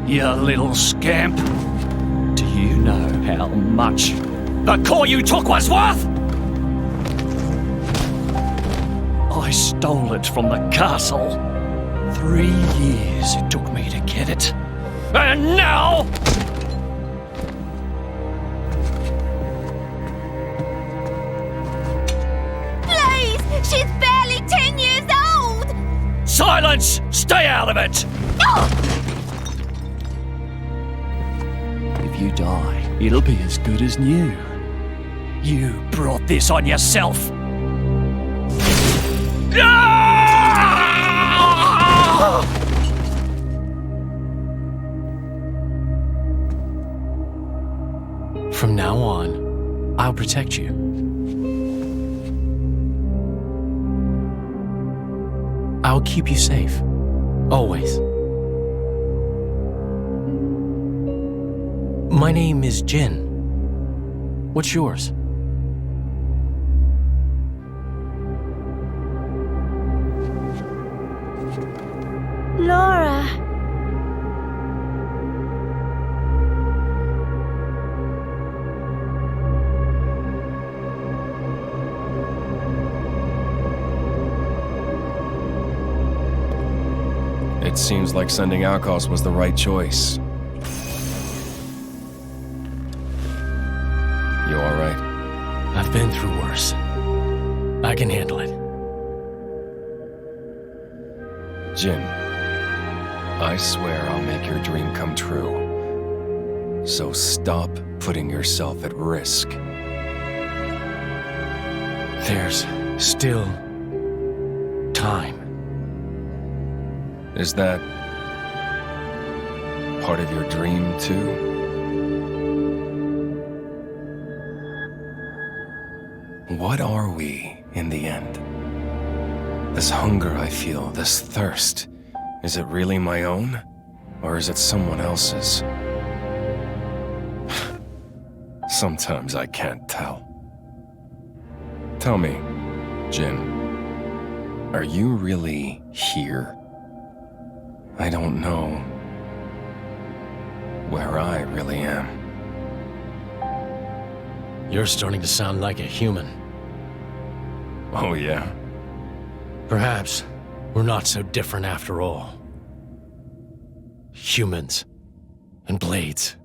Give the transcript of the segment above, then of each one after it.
You little scamp. Do you know how much the core you took was worth? I stole it from the castle. 3 years it took me to get it. And now... Please! She's barely 10 years old! Silence! Stay out of it! If you die, it'll be as good as new. You brought this on yourself. From now on, I'll protect you. I'll keep you safe. Always. My name is Jin. What's yours? Laura. It seems like sending Alkos was the right choice. You alright? I've been through worse. I can handle it. Jin, I swear I'll make your dream come true. So stop putting yourself at risk. There's still time. Is that part of your dream, too? What are we, in the end? This hunger I feel, this thirst, is it really my own? Or is it someone else's? Sometimes I can't tell. Tell me, Jin, are you really here? I don't know where I really am. You're starting to sound like a human. Oh, yeah? Perhaps we're not so different after all. Humans and blades.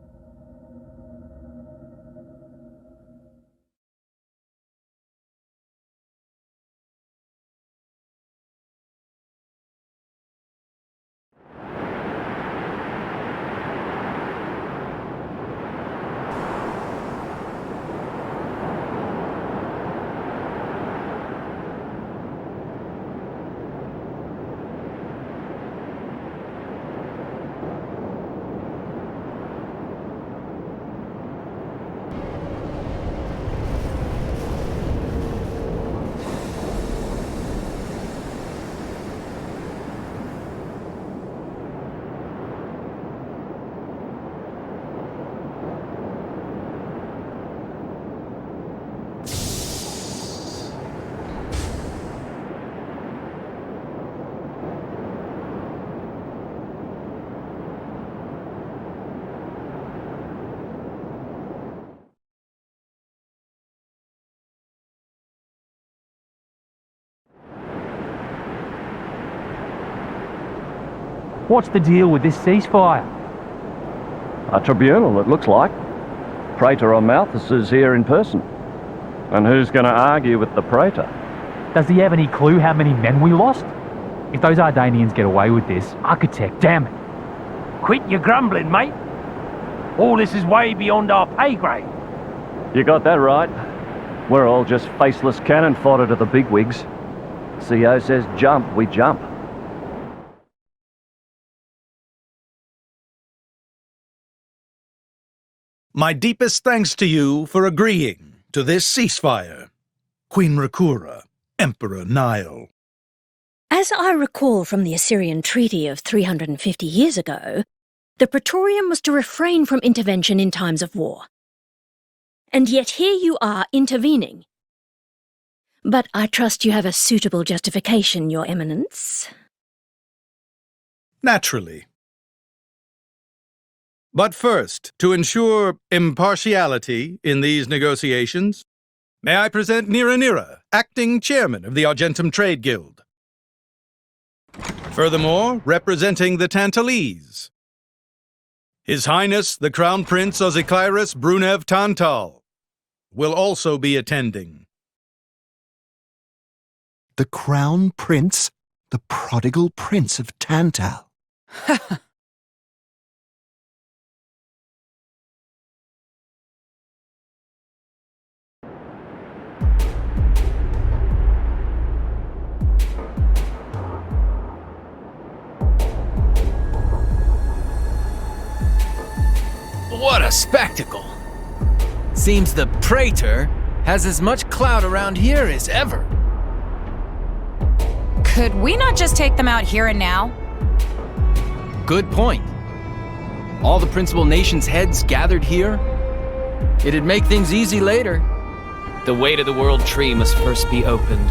What's the deal with this ceasefire? A tribunal, it looks like. Praetor on Malthus is here in person. And who's going to argue with the Praetor? Does he have any clue how many men we lost? If those Ardanians get away with this, architect, damn it. Quit your grumbling, mate. All this is way beyond our pay grade. You got that right. We're all just faceless cannon fodder to the bigwigs. CO says jump, we jump. My deepest thanks to you for agreeing to this ceasefire, Queen Rakura, Emperor Nile. As I recall from the Assyrian treaty of 350 years ago, the Praetorium was to refrain from intervention in times of war. And yet here you are intervening. But I trust you have a suitable justification, Your Eminence. Naturally. But first, to ensure impartiality in these negotiations, may I present Nira, acting chairman of the Argentum Trade Guild. Furthermore, representing the Tantalese, His Highness the Crown Prince Ozikairis Brunev Tantal will also be attending. The Crown Prince? The prodigal Prince of Tantal. What a spectacle! Seems the Praetor has as much clout around here as ever. Could we not just take them out here and now? Good point. All the principal nations' heads gathered here? It'd make things easy later. The way to the world tree must first be opened.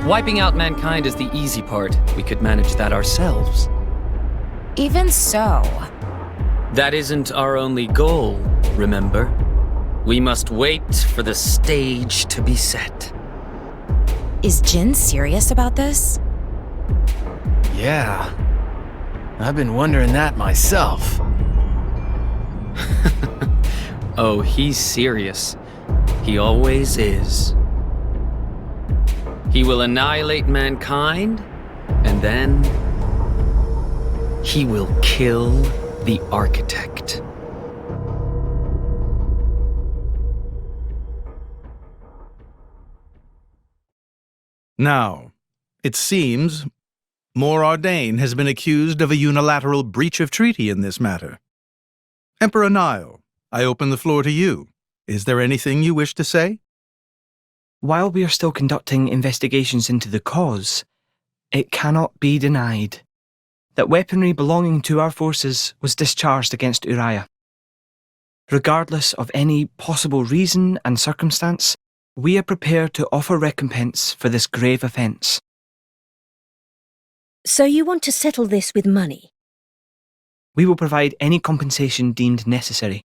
Wiping out mankind is the easy part. We could manage that ourselves. Even so. That isn't our only goal, remember? We must wait for the stage to be set. Is Jin serious about this? Yeah. I've been wondering that myself. Oh, he's serious. He always is. He will annihilate mankind, and then he will kill the architect. Now, it seems Mor Ardain has been accused of a unilateral breach of treaty in this matter. Emperor Nile, I open the floor to you. Is there anything you wish to say? While we are still conducting investigations into the cause, it cannot be denied that weaponry belonging to our forces was discharged against Uriah. Regardless of any possible reason and circumstance, we are prepared to offer recompense for this grave offence. So you want to settle this with money? We will provide any compensation deemed necessary.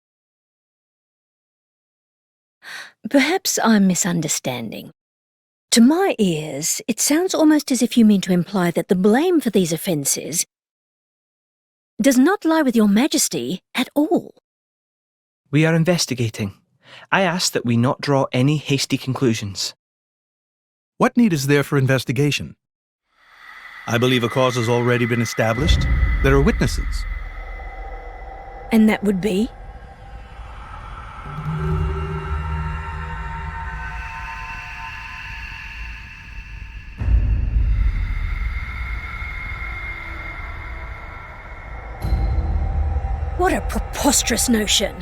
Perhaps I'm misunderstanding. To my ears, it sounds almost as if you mean to imply that the blame for these offences does not lie with your Majesty at all. We are investigating. I ask that we not draw any hasty conclusions. What need is there for investigation? I believe a cause has already been established. There are witnesses. And that would be? What a preposterous notion.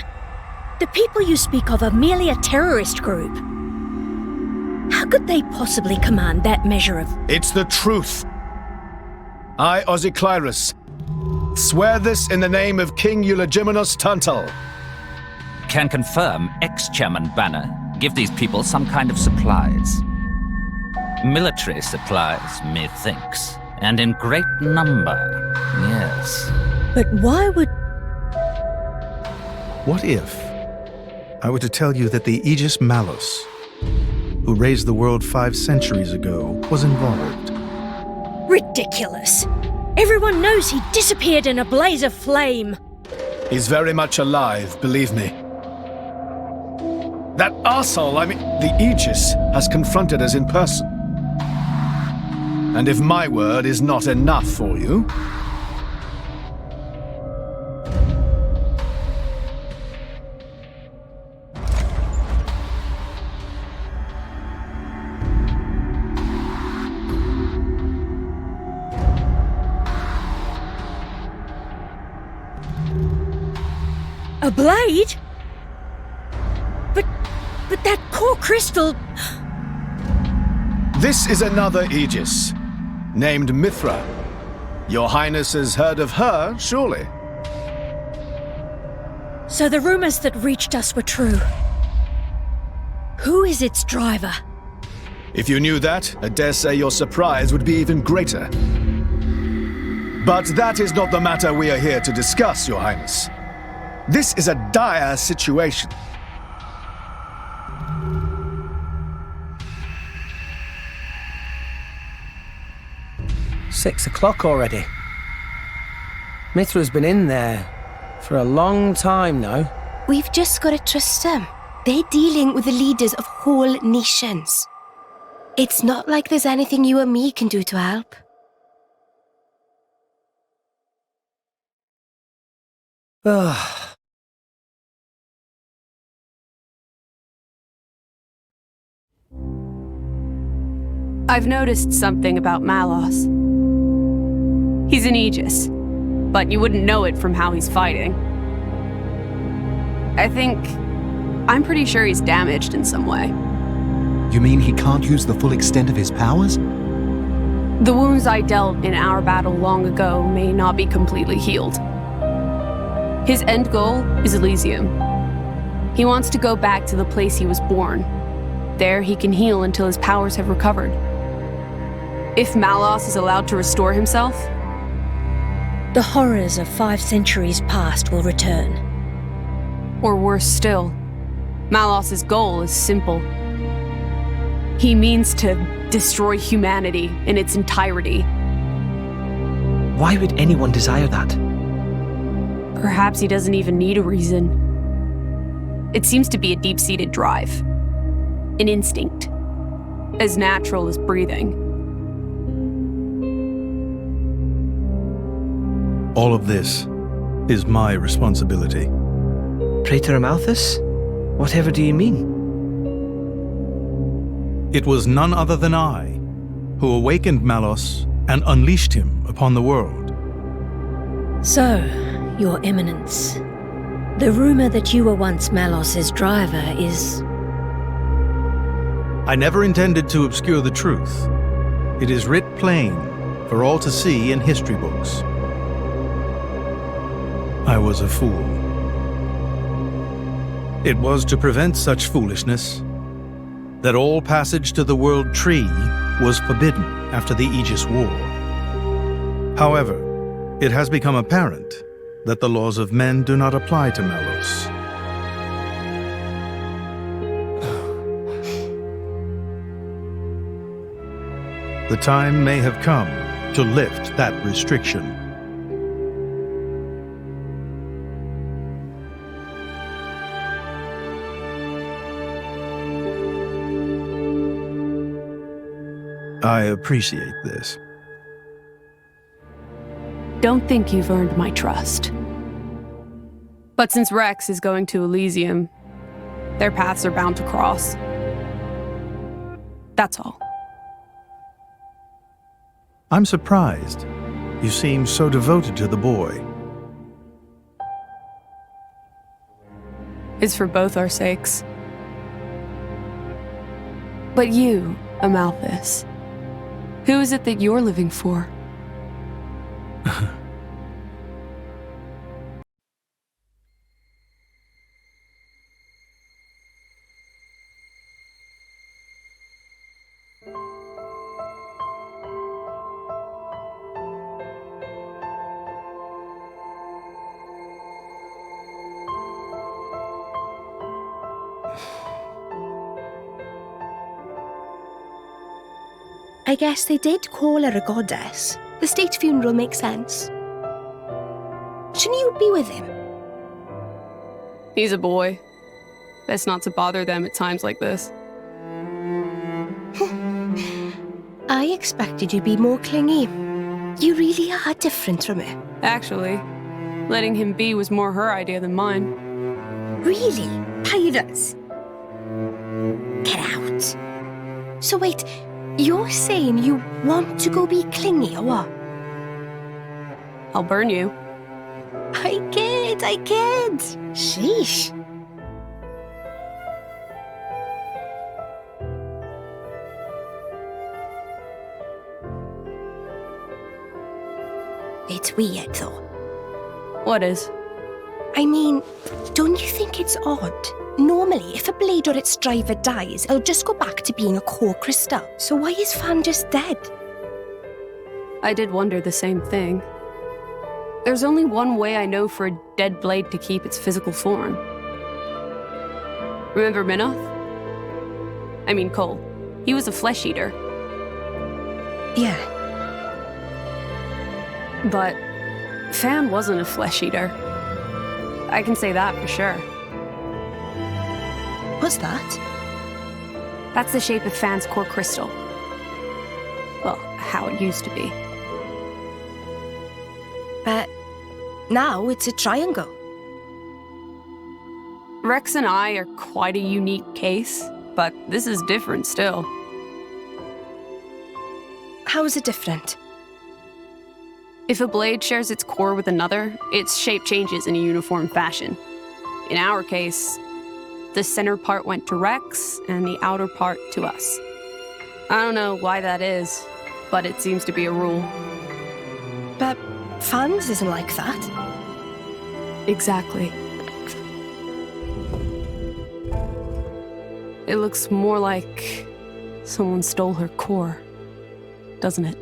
The people you speak of are merely a terrorist group. How could they possibly command that measure of... It's the truth. I, Ozikairis, swear this in the name of King Eulogimenos Tantal. Can confirm ex-chairman Banner give these people some kind of supplies. Military supplies, methinks, and in great number, yes. But why would... What if I were to tell you that the Aegis Malus, who raised the world 5 centuries ago, was involved? Ridiculous. Everyone knows he disappeared in a blaze of flame. He's very much alive, believe me. That arsehole, the Aegis, has confronted us in person. And if my word is not enough for you... A blade? But that core crystal... This is another Aegis, named Mithra. Your Highness has heard of her, surely? So the rumors that reached us were true. Who is its driver? If you knew that, I dare say your surprise would be even greater. But that is not the matter we are here to discuss, Your Highness. This is a dire situation. Six o'clock already. Mithra's been in there for a long time now. We've just got to trust them. They're dealing with the leaders of whole nations. It's not like there's anything you or me can do to help. Ugh. I've noticed something about Malos. He's an Aegis, but you wouldn't know it from how he's fighting. I'm pretty sure he's damaged in some way. You mean he can't use the full extent of his powers? The wounds I dealt in our battle long ago may not be completely healed. His end goal is Elysium. He wants to go back to the place he was born. There he can heal until his powers have recovered. If Malos is allowed to restore himself, the horrors of 5 centuries past will return. Or worse still, Malos' goal is simple. He means to destroy humanity in its entirety. Why would anyone desire that? Perhaps he doesn't even need a reason. It seems to be a deep-seated drive. An instinct. As natural as breathing. All of this is my responsibility. Praetor Amalthus? Whatever do you mean? It was none other than I who awakened Malos and unleashed him upon the world. So, Your Eminence, the rumor that you were once Malos's driver is... I never intended to obscure the truth. It is writ plain for all to see in history books. I was a fool. It was to prevent such foolishness that all passage to the World Tree was forbidden after the Aegis War. However, it has become apparent that the laws of men do not apply to Malos. The time may have come to lift that restriction. I appreciate this. Don't think you've earned my trust. But since Rex is going to Elysium, their paths are bound to cross. That's all. I'm surprised. You seem so devoted to the boy. It's for both our sakes. But you, Amalthus, who is it that you're living for? I guess they did call her a goddess. The state funeral makes sense. Shouldn't you be with him? He's a boy. Best not to bother them at times like this. I expected you to be more clingy. You really are different from her. Actually, letting him be was more her idea than mine. Really? Pirates? Get out. So wait, you're saying you want to go be clingy or what? I'll burn you. I kid. Sheesh. It's weird though. What is? I mean, don't you think it's odd? Normally, if a blade or its driver dies, it'll just go back to being a core crystal. So why is Fan just dead? I did wonder the same thing. There's only one way I know for a dead blade to keep its physical form. Remember Minoth? I mean Cole. He was a flesh eater. Yeah. But Fan wasn't a flesh eater. I can say that for sure. What's that? That's the shape of Fan's core crystal. Well, how it used to be. Now it's a triangle. Rex and I are quite a unique case, but this is different still. How is it different? If a blade shares its core with another, its shape changes in a uniform fashion. In our case, the center part went to Rex and the outer part to us. I don't know why that is, but it seems to be a rule. But Fan's isn't like that. Exactly. It looks more like someone stole her core, doesn't it?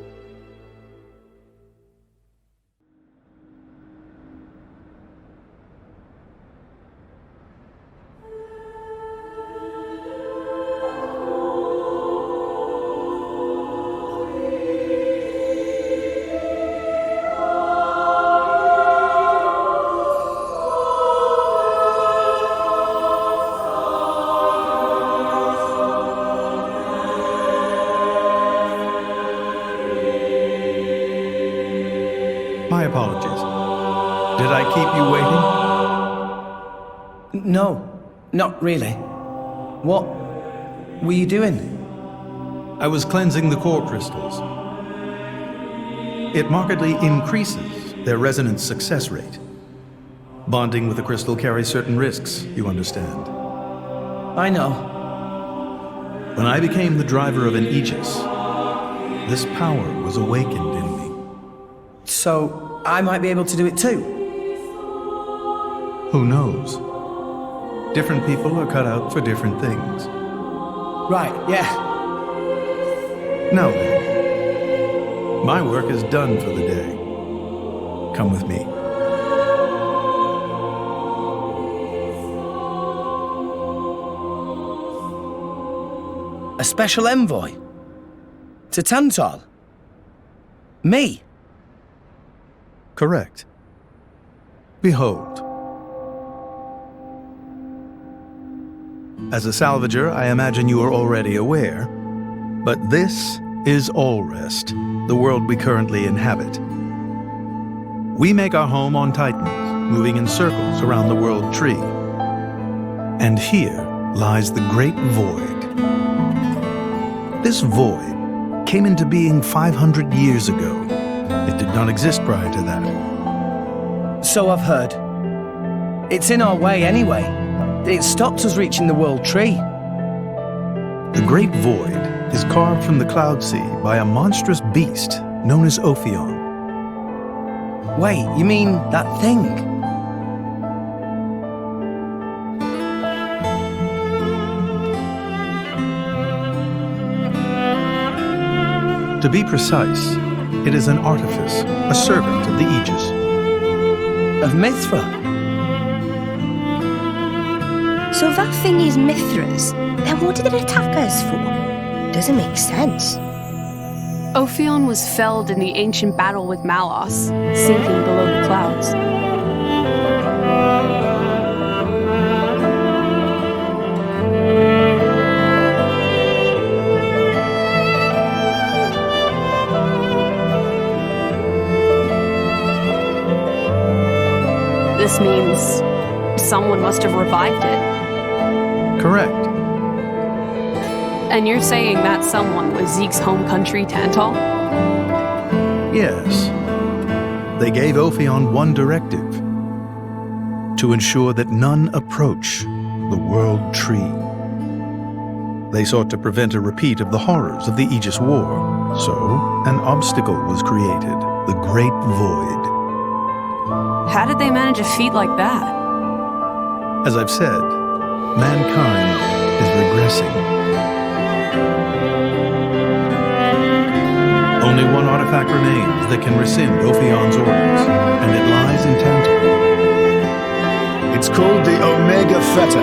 My apologies. Did I keep you waiting? No, not really. What were you doing? I was cleansing the core crystals. It markedly increases their resonance success rate. Bonding with a crystal carries certain risks, you understand. I know. When I became the driver of an Aegis, this power was awakened in me. So, I might be able to do it too? Who knows? Different people are cut out for different things. Right, yeah. Now then, my work is done for the day. Come with me. A special envoy? To Tantal? Me? Correct. Behold. As a salvager, I imagine you are already aware, but this is Allrest, the world we currently inhabit. We make our home on Titans, moving in circles around the world tree. And here lies the Great Void. This void came into being 500 years ago. It did not exist prior to that. So I've heard. It's in our way anyway. It stopped us reaching the world tree. The Great Void is carved from the Cloud Sea by a monstrous beast known as Ophion. Wait, you mean that thing? To be precise, it is an artifice, a servant of the Aegis. Of Mithra? So that thing is Mithra's, then what did it attack us for? Doesn't make sense. Ophion was felled in the ancient battle with Malos, sinking below the clouds. This means someone must have revived it. Correct. And you're saying that someone was Zeke's home country, Tantal? Yes. They gave Ophion one directive: to ensure that none approach the World Tree. They sought to prevent a repeat of the horrors of the Aegis War, so an obstacle was created, the Great Void. How did they manage a feat like that? As I've said, mankind is regressing. Only one artifact remains that can rescind Ophion's orders, and it lies in Tantal? It's called the Omega Feta,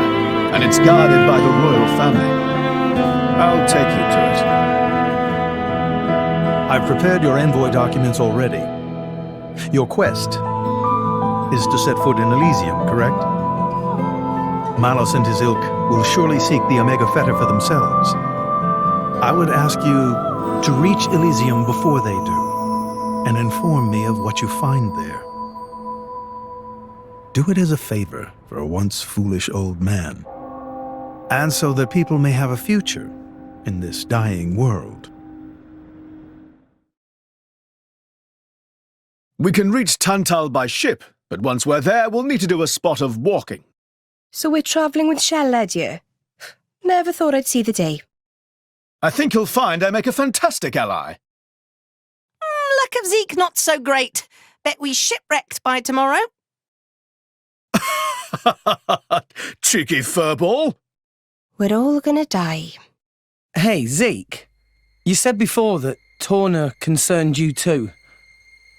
and it's guarded by the royal family. I'll take you to it. I've prepared your envoy documents already. Your quest is to set foot in Elysium, correct? Malos and his ilk will surely seek the Omega Feta for themselves. I would ask you to reach Elysium before they do, and inform me of what you find there. Do it as a favor for a once foolish old man, and so that people may have a future in this dying world. We can reach Tantal by ship, but once we're there, we'll need to do a spot of walking. So we're travelling with Shell, dear? Never thought I'd see the day. I think you'll find I make a fantastic ally. Luck of Zeke not so great. Bet we shipwrecked by tomorrow. Cheeky furball. We're all gonna die. Hey, Zeke. You said before that Torna concerned you too.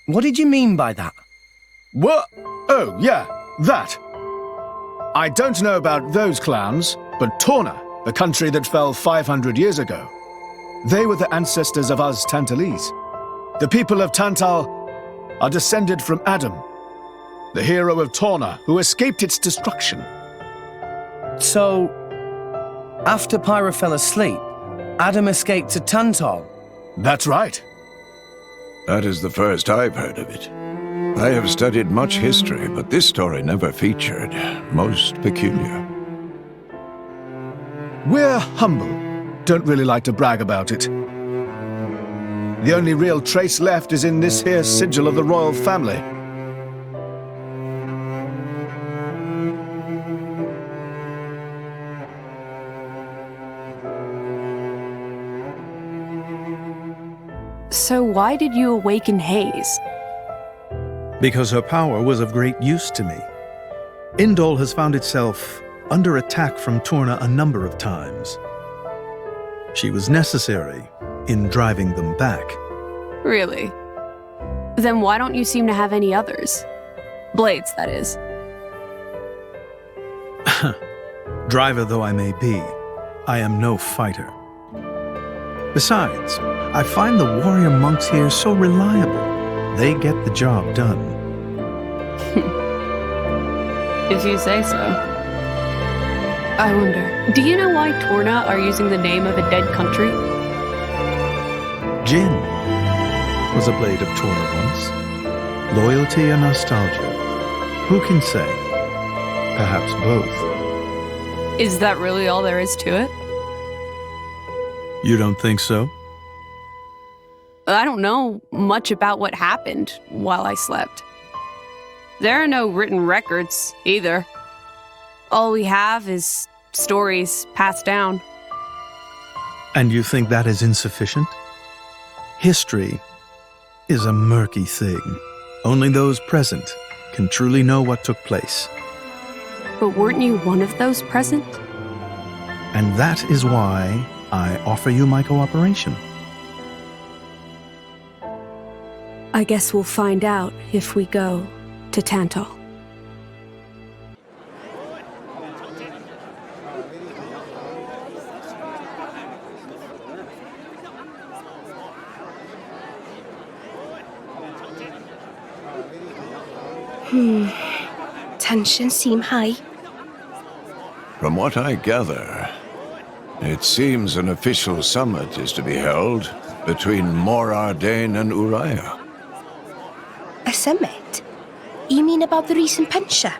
What did you mean by that? What? Oh, yeah, that. I don't know about those clowns, but Torna, the country that fell 500 years ago, they were the ancestors of us Tantalese. The people of Tantal are descended from Adam, the hero of Torna who escaped its destruction. So, after Pyra fell asleep, Adam escaped to Tantal? That's right. That is the first I've heard of it. I have studied much history, but this story never featured. Most peculiar. We're humble. Don't really like to brag about it. The only real trace left is in this here sigil of the royal family. So why did you awaken Hayes? Because her power was of great use to me. Indol has found itself under attack from Torna a number of times. She was necessary in driving them back. Really? Then why don't you seem to have any others? Blades, that is. Driver though I may be, I am no fighter. Besides, I find the warrior monks here so reliable. They get the job done. If you say so. I wonder, do you know why Torna are using the name of a dead country? Jin was a blade of Torna once. Loyalty or nostalgia? Who can say? Perhaps both. Is that really all there is to it? You don't think so? I don't know much about what happened while I slept. There are no written records, either. All we have is stories passed down. And you think that is insufficient? History is a murky thing. Only those present can truly know what took place. But weren't you one of those present? And that is why I offer you my cooperation. I guess we'll find out if we go to Tantal. Tensions seem high. From what I gather, it seems an official summit is to be held between Morardain and Uriah. A summit? You mean about the recent penship?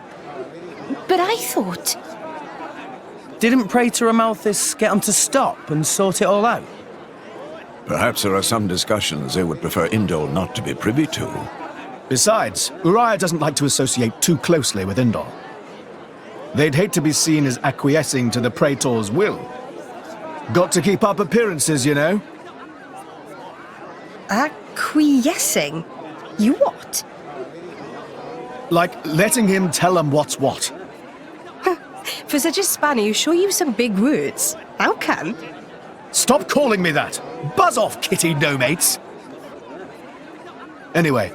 But I thought... Didn't Praetor Amalthus get them to stop and sort it all out? Perhaps there are some discussions they would prefer Indol not to be privy to. Besides, Uriah doesn't like to associate too closely with Indol. They'd hate to be seen as acquiescing to the Praetor's will. Got to keep up appearances, you know. Acquiescing? You what? Like letting him tell them what's what. For such a spanner, you sure use some big words. How come? Stop calling me that! Buzz off, kitty no-mates! Anyway,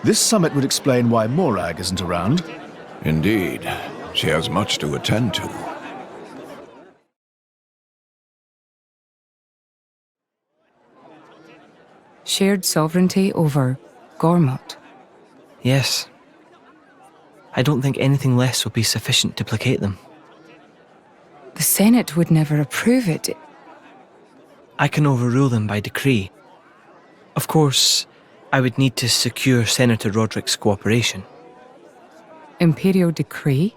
This summit would explain why Morag isn't around. Indeed. She has much to attend to. Shared sovereignty over Gormott. Yes. I don't think anything less would be sufficient to placate them. The Senate would never approve it. I can overrule them by decree. Of course, I would need to secure Senator Roderick's cooperation. Imperial decree?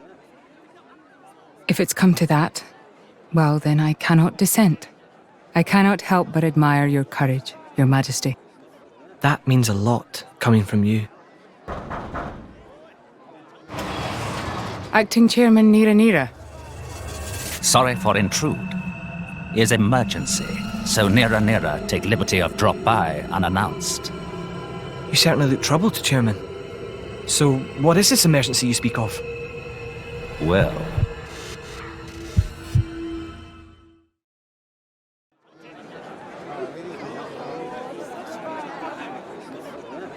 If it's come to that, well, then I cannot dissent. I cannot help but admire your courage, Your Majesty. That means a lot, coming from you. Acting Chairman Nira. Sorry for intrude. Is emergency, so Nira take liberty of drop by unannounced. You certainly look troubled, Chairman. So, what is this emergency you speak of? Well...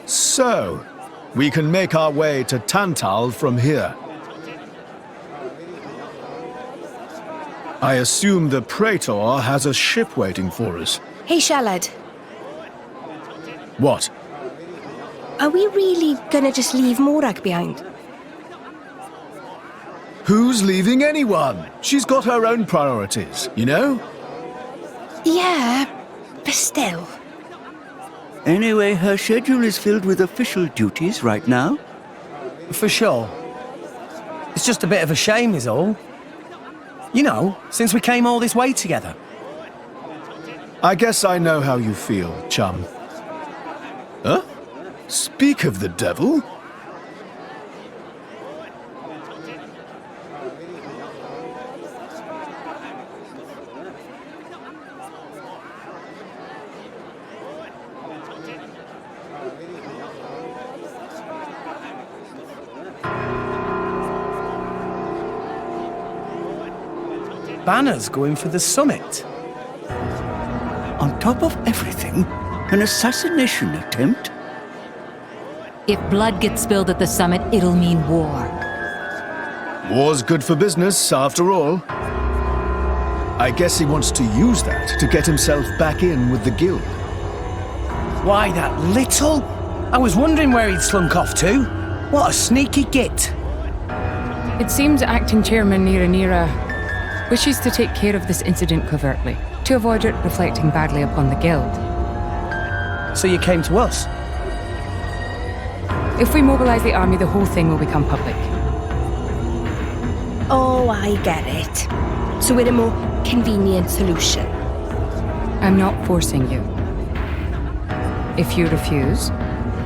So, we can make our way to Tantal from here. I assume the Praetor has a ship waiting for us. Hey, Shalad. What? Are we really gonna just leave Morag behind? Who's leaving anyone? She's got her own priorities, you know? Yeah, but still. Anyway, her schedule is filled with official duties right now. For sure. It's just a bit of a shame is all. You know, since we came all this way together. I guess I know how you feel, chum. Huh? Speak of the devil. Banner's going for the summit. On top of everything, an assassination attempt? If blood gets spilled at the summit, it'll mean war. War's good for business, after all. I guess he wants to use that to get himself back in with the guild. Why, that little? I was wondering where he'd slunk off to. What a sneaky git. It seems Acting Chairman Nira wishes to take care of this incident covertly, to avoid it reflecting badly upon the guild. So you came to us? If we mobilize the army, the whole thing will become public. Oh, I get it. So we're a more convenient solution. I'm not forcing you. If you refuse,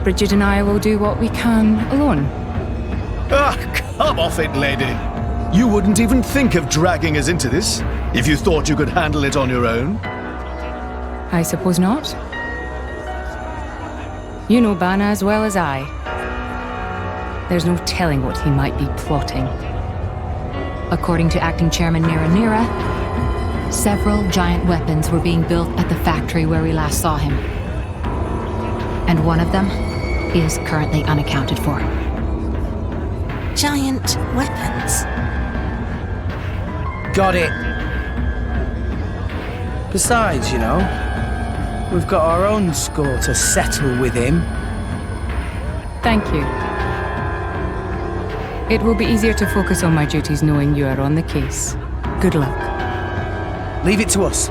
Bridget and I will do what we can alone. Ah, come off it, lady. You wouldn't even think of dragging us into this, if you thought you could handle it on your own. I suppose not. You know Bana as well as I. There's no telling what he might be plotting. According to Acting Chairman Nira, several giant weapons were being built at the factory where we last saw him. And one of them is currently unaccounted for. Giant weapons? Got it. Besides, you know, we've got our own score to settle with him. Thank you. It will be easier to focus on my duties knowing you are on the case. Good luck. Leave it to us.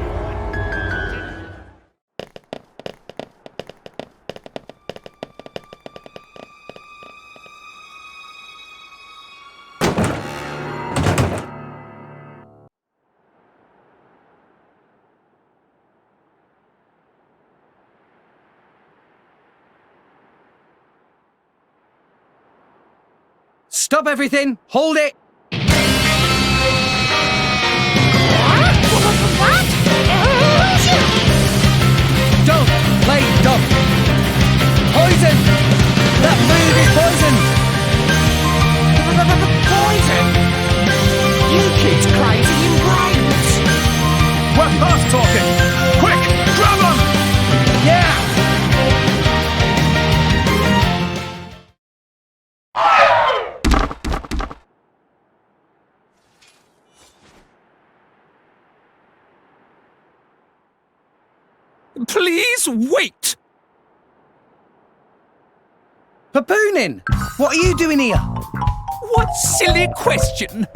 Stop everything! Hold it! Don't play dumb! Poison! That food is poison! Poison? You kids crazy in brains! We're past talking! Quick, grab them! Yeah! Please wait! Papoonin! What are you doing here? What silly question!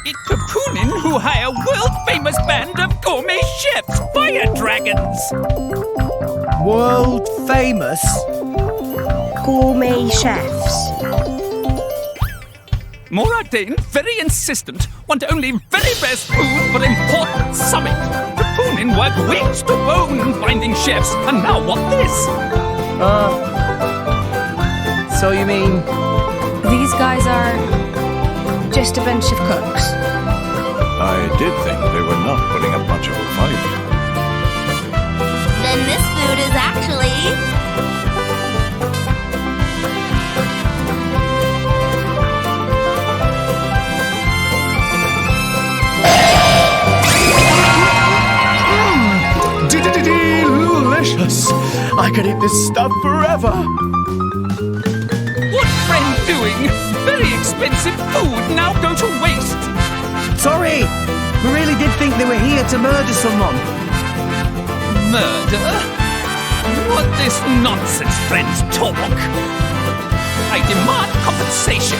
It's Papoonin who hire world-famous band of gourmet chefs, fire dragons! World famous? Gourmet chefs. Moradane, very insistent, want only very best food for important summit. Papoonin work weeks to bone finding chefs, and now what this? So you mean... These guys are just a bunch of cooks. I did think they were not putting up much of a fight. Then this food is actually... Delicious! I could eat this stuff forever! What friend doing? Very expensive food now go to waste! Sorry! We really did think they were here to murder someone. Murder? What this nonsense friends talk? I demand compensation.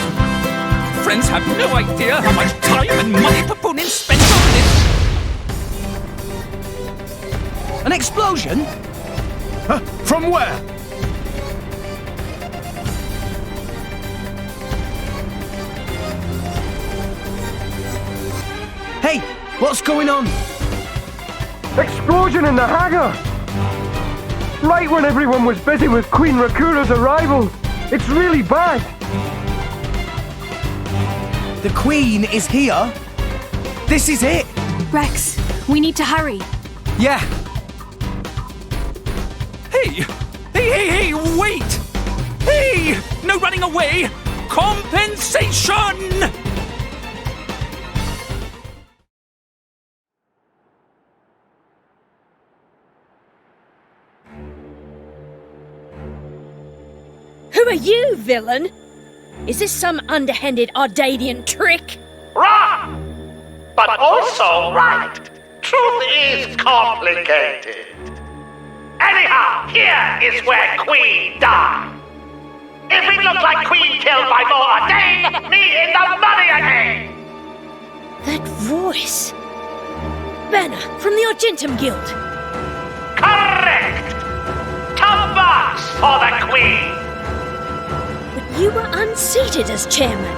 Friends have no idea how much time and money Papoonin spent on this. An explosion? From where? Hey, what's going on? Explosion in the hangar! Right when everyone was busy with Queen Rakura's arrival. It's really bad. The Queen is here? This is it? Rex, we need to hurry. Yeah. Hey, wait! Hey! No running away! Compensation! Who are you, villain? Is this some underhanded Ardanian trick? Wrong! But also right. Truth is complicated. Anyhow, here is where Queen died. If it looks like Queen killed by Moradane, me in the money again! That voice. Banner from the Argentum Guild. Correct! Tough box for the Queen! But you were unseated as chairman.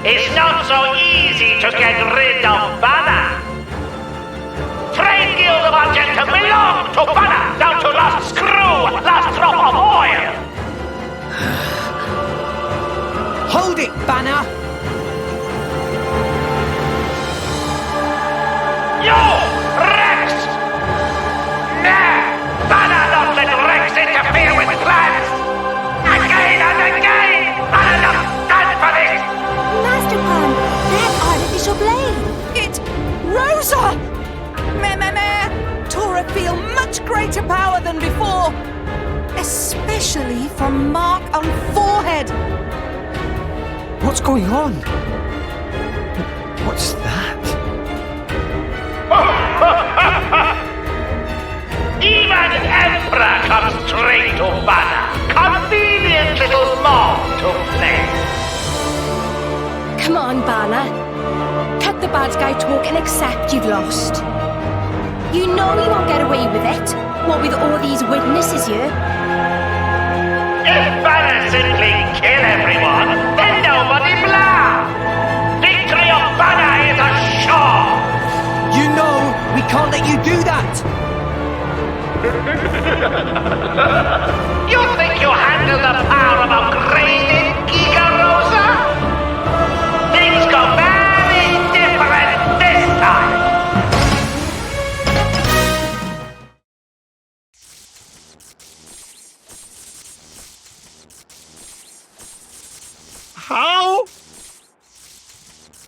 It's not so easy to get rid of Banner. Trade Guild of Argentum belong to Banner, down to last screw, last drop of oil! Hold it, Banner! You! Rex! Nah! Banner not let Rex interfere with plans! Again and again! Banner not stand for this! Master Pan, that artificial blade! It... Rosa! Meh. Tora feel much greater power than before. Especially from mark on forehead. What's going on? What's that? Even Emperor comes straight to Banner. Convenient little mob to play. Come on, Banner. Cut the bad guy talk and accept you've lost. You know you won't get away with it. What with all these witnesses here? If Banner simply kill everyone, then nobody blah! Victory of Banner is assured! You know we can't let you do that! You think you handle the power of upgraded Giga Rosa? Things go very different this time! How?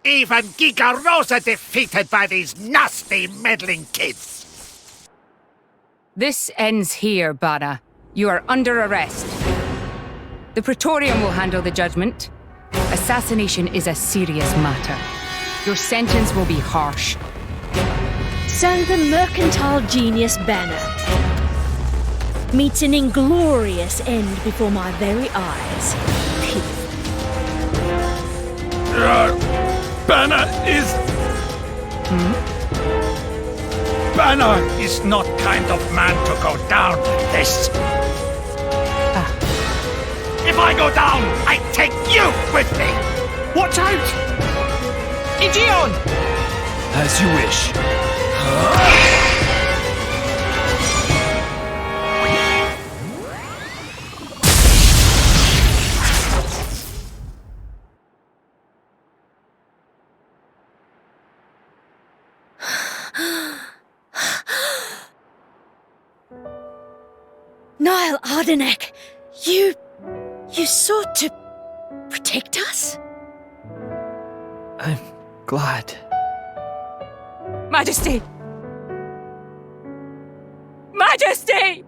Even Giga Rosa defeated by these nasty meddling kids. This ends here, Banner. You are under arrest. The Praetorium will handle the judgment. Assassination is a serious matter. Your sentence will be harsh. and the mercantile genius Banner meets an inglorious end before my very eyes. Banner is... Banner is not kind of man to go down like this. If I go down, I take you with me! Watch out! Igion! As you wish. Niall Ardenek, you sought to protect us? I'm glad. Majesty! Majesty!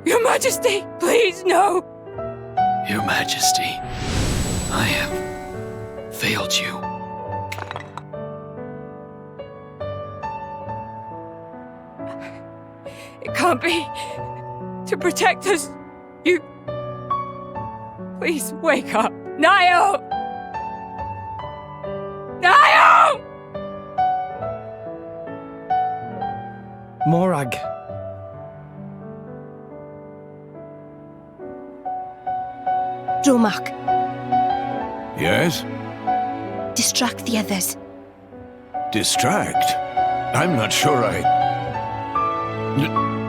Your Majesty, please, no! Your Majesty, I have failed you. It can't be. To protect us, you... Please wake up. Niall! Niall! Morag. Dromark, Yes? distract the others. Distract? I'm not sure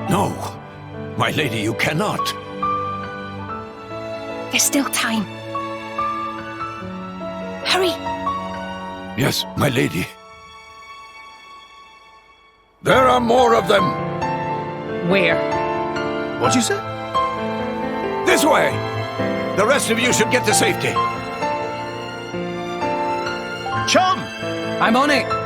No. My lady, you cannot. There's still time. Hurry! Yes, my lady. There are more of them! Where? What'd you say? This way! The rest of you should get to safety. Chum! I'm on it!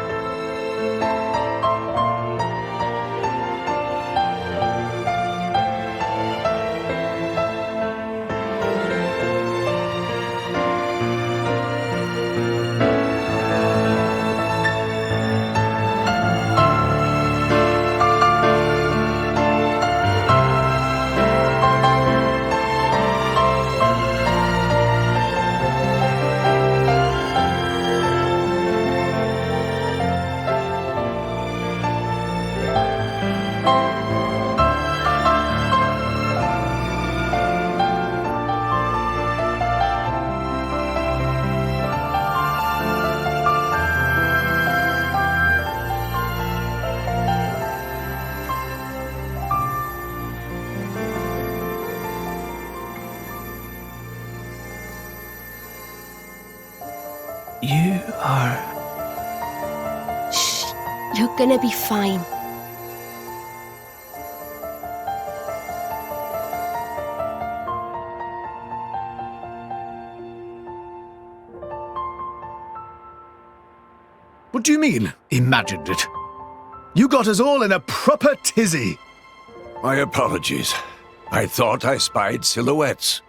You are... Shh. You're gonna be fine. What do you mean, imagined it? You got us all in a proper tizzy. My apologies. I thought I spied silhouettes.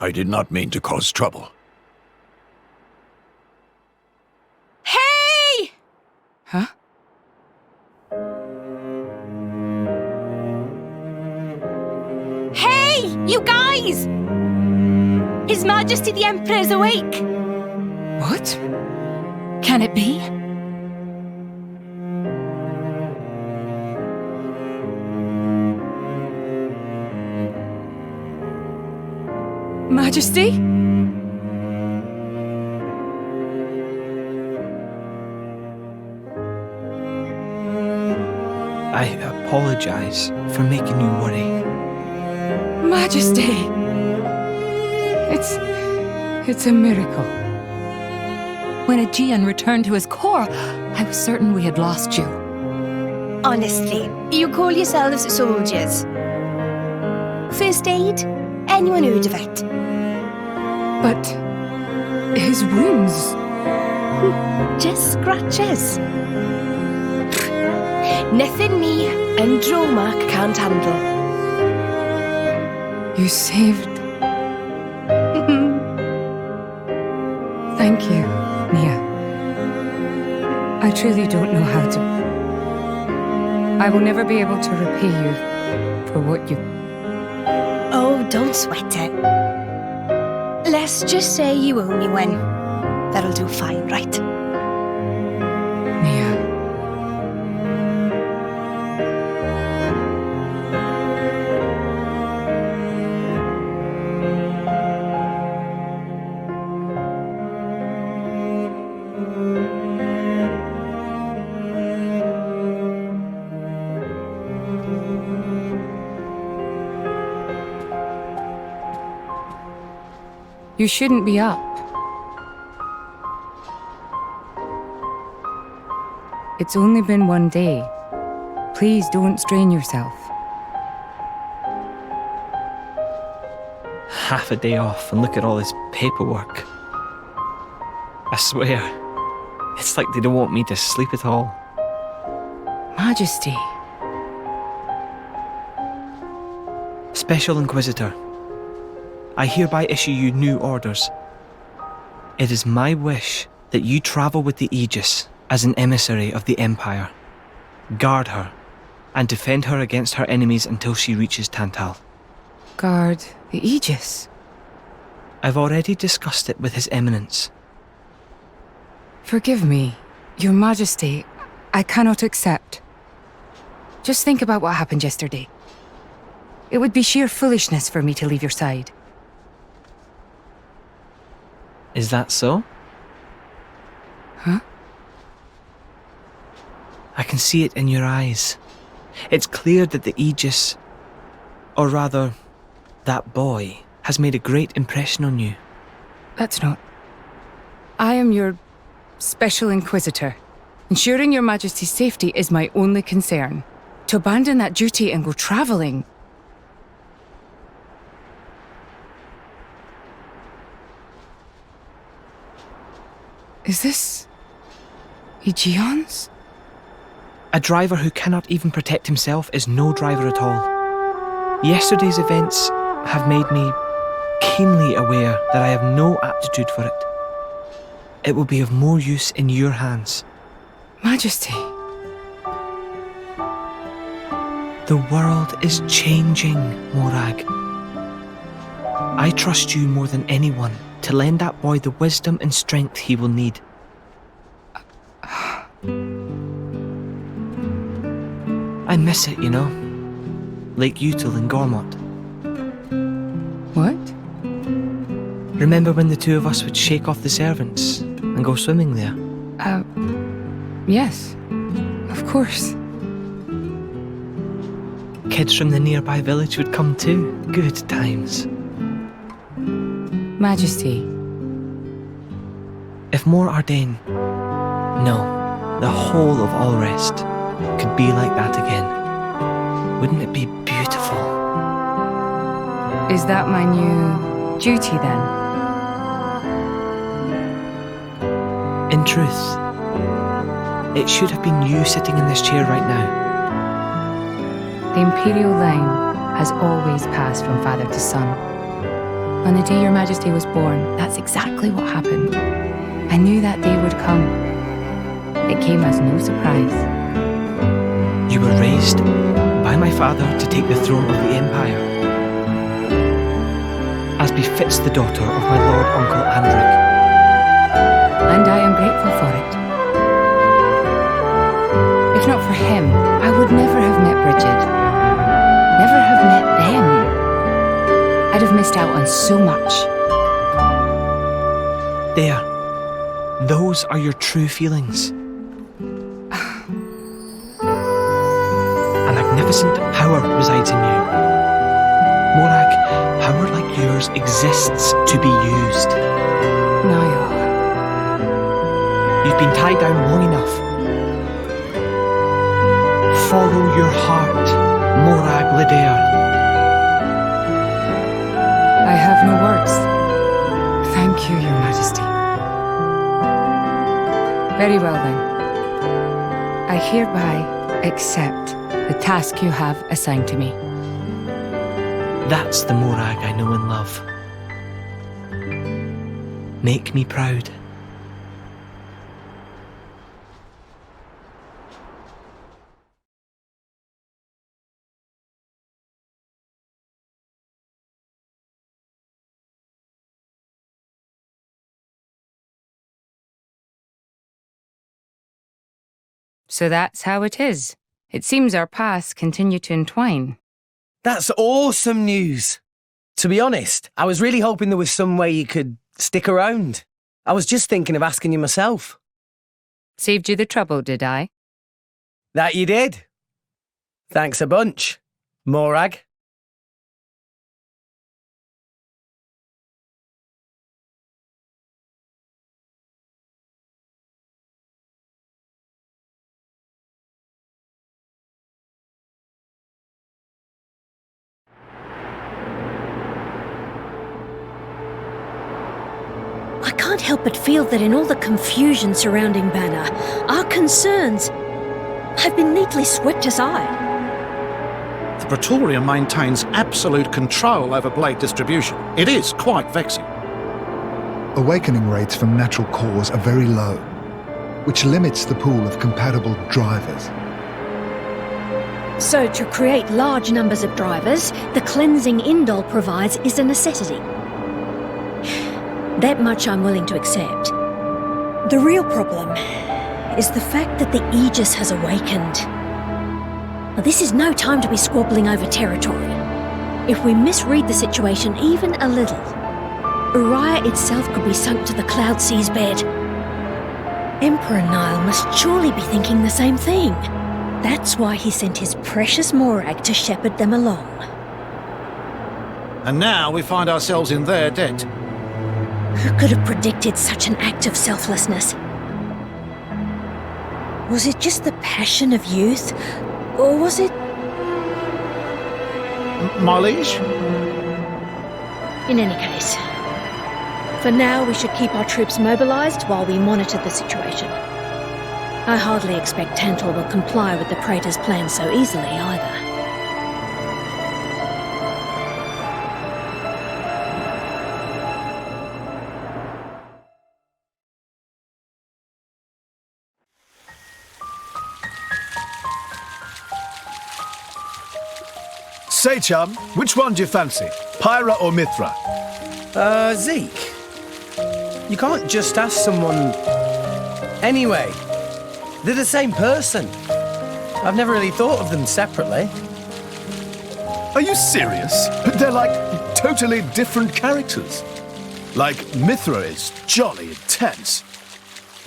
I did not mean to cause trouble. Hey! Huh? Hey! You guys! His Majesty the Emperor's awake! What? Can it be? Majesty? I apologize for making you worry. Majesty! It's a miracle. When Aegean returned to his core, I was certain we had lost you. Honestly, you call yourselves soldiers. First aid? Anyone heard of it? But his wounds... Just scratches. Nothing me and Dromark can't handle. You saved... Thank you, Nia. I truly don't know how to... I will never be able to repay you for what you... Oh, don't sweat it. Let's just say you owe me one. That'll do fine, right? Nia. You shouldn't be up. It's only been one day. Please don't strain yourself. Half a day off and look at all this paperwork. I swear, it's like they don't want me to sleep at all. Majesty. Special Inquisitor, I hereby issue you new orders. It is my wish that you travel with the Aegis as an emissary of the Empire. Guard her, and defend her against her enemies until she reaches Tantal. Guard the Aegis? I've already discussed it with His Eminence. Forgive me, Your Majesty. I cannot accept. Just think about what happened yesterday. It would be sheer foolishness for me to leave your side. Is that so? Huh? I can see it in your eyes. It's clear that the Aegis, or rather, that boy, has made a great impression on you. That's not... I am your Special Inquisitor. Ensuring Your Majesty's safety is my only concern. To abandon that duty and go travelling... Is this... Aegeon's? A driver who cannot even protect himself is no driver at all. Yesterday's events have made me keenly aware that I have no aptitude for it. It will be of more use in your hands. Majesty. The world is changing, Morag. I trust you more than anyone to lend that boy the wisdom and strength he will need. I miss it, you know. Lake Util in Gormott. What? Remember when the two of us would shake off the servants and go swimming there? Yes. Of course. Kids from the nearby village would come too. Good times. Majesty. If Mor Ardain, no, the whole of Allrest, could be like that again, wouldn't it be beautiful? Is that my new duty then? In truth, it should have been you sitting in this chair right now. The Imperial line has always passed from father to son. On the day Your Majesty was born, that's exactly what happened. I knew that day would come. It came as no surprise. You were raised by my father to take the throne of the Empire, as befits the daughter of my Lord Uncle Andric. And I am grateful for it. If not for him, I would never have met Bridget. Never have met them. I'd have missed out on so much. There. Those are your true feelings. A magnificent power resides in you. Morag, power like yours exists to be used. Niall. You've been tied down long enough. Follow your heart, Morag Lidair. I have no words. Thank you, Your Majesty. Very well then. I hereby accept the task you have assigned to me. That's the Morag I know and love. Make me proud. So that's how it is. It seems our paths continue to entwine. That's awesome news. To be honest, I was really hoping there was some way you could stick around. I was just thinking of asking you myself. Saved you the trouble, did I? That you did. Thanks a bunch, Morag. I can't help but feel that in all the confusion surrounding Banner, our concerns have been neatly swept aside. The Praetorium maintains absolute control over blade distribution. It is quite vexing. Awakening rates from natural cores are very low, which limits the pool of compatible drivers. So to create large numbers of drivers, the cleansing Indol provides is a necessity. That much I'm willing to accept. The real problem is the fact that the Aegis has awakened. Now, this is no time to be squabbling over territory. If we misread the situation even a little, Uriah itself could be sunk to the Cloud Sea's bed. Emperor Nile must surely be thinking the same thing. That's why he sent his precious Morag to shepherd them along. And now we find ourselves in their debt. Who could have predicted such an act of selflessness? Was it just the passion of youth? Or was it... My liege? In any case, for now we should keep our troops mobilized while we monitor the situation. I hardly expect Tantal will comply with the Praetor's plan so easily either. Say, chum, which one do you fancy? Pyra or Mithra? Zeke. You can't just ask someone... Anyway, they're the same person. I've never really thought of them separately. Are you serious? They're like totally different characters. Like, Mithra is jolly intense.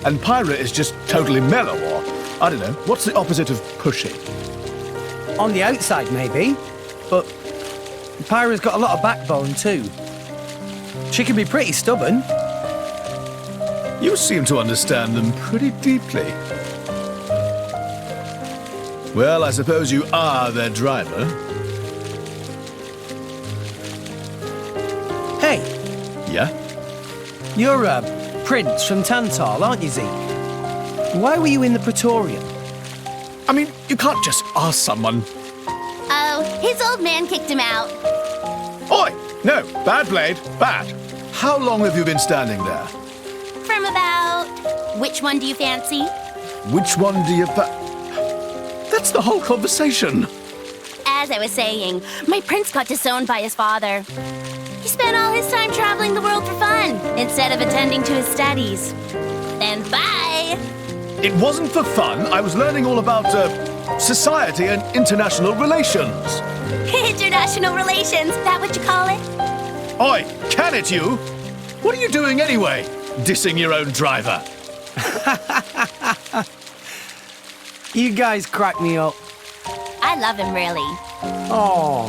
And Pyra is just totally mellow, or, I don't know, what's the opposite of pushy? On the outside, maybe. But Pyra's got a lot of backbone, too. She can be pretty stubborn. You seem to understand them pretty deeply. Well, I suppose you are their driver. Hey. Yeah? You're a prince from Tantal, aren't you, Zeke? Why were you in the Praetorium? I mean, you can't just ask someone. Oh, his old man kicked him out. Oi! No, bad blade, bad. How long have you been standing there? From about... Which one do you fancy? Which one do you That's the whole conversation. As I was saying, my prince got disowned by his father. He spent all his time traveling the world for fun, instead of attending to his studies. Then bye! It wasn't for fun. I was learning all about, society and international relations. International relations, that what you call it? Oi, can it you? What are you doing anyway? Dissing your own driver. You guys crack me up. I love him, really. Oh.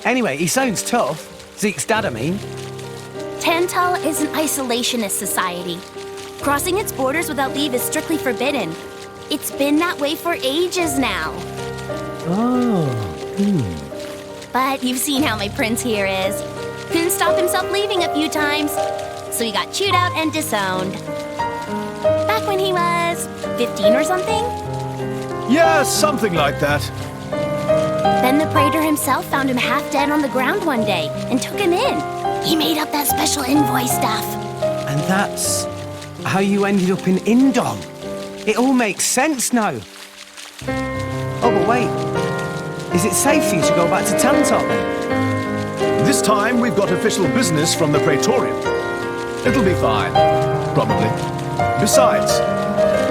Anyway, he sounds tough. Zeke's dad, I mean. Tantal is an isolationist society. Crossing its borders without leave is strictly forbidden. It's been that way for ages now. Oh. But you've seen how my prince here is. Couldn't stop himself leaving a few times, so he got chewed out and disowned. Back when he was 15 or something? Yeah, something like that. Then the Praetor himself found him half dead on the ground one day and took him in. He made up that special envoy stuff. And that's how you ended up in Indol. It all makes sense now. Oh, but wait. Is it safe for you to go back to Tantal then? This time we've got official business from the Praetorium. It'll be fine. Probably. Besides...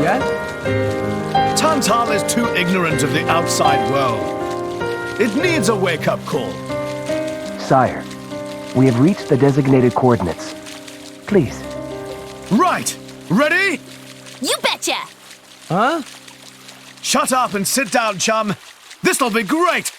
Yeah? Tantal is too ignorant of the outside world. It needs a wake-up call. Sire, we have reached the designated coordinates. Please. Right! Ready? You betcha! Huh? Shut up and sit down, chum. This'll be great!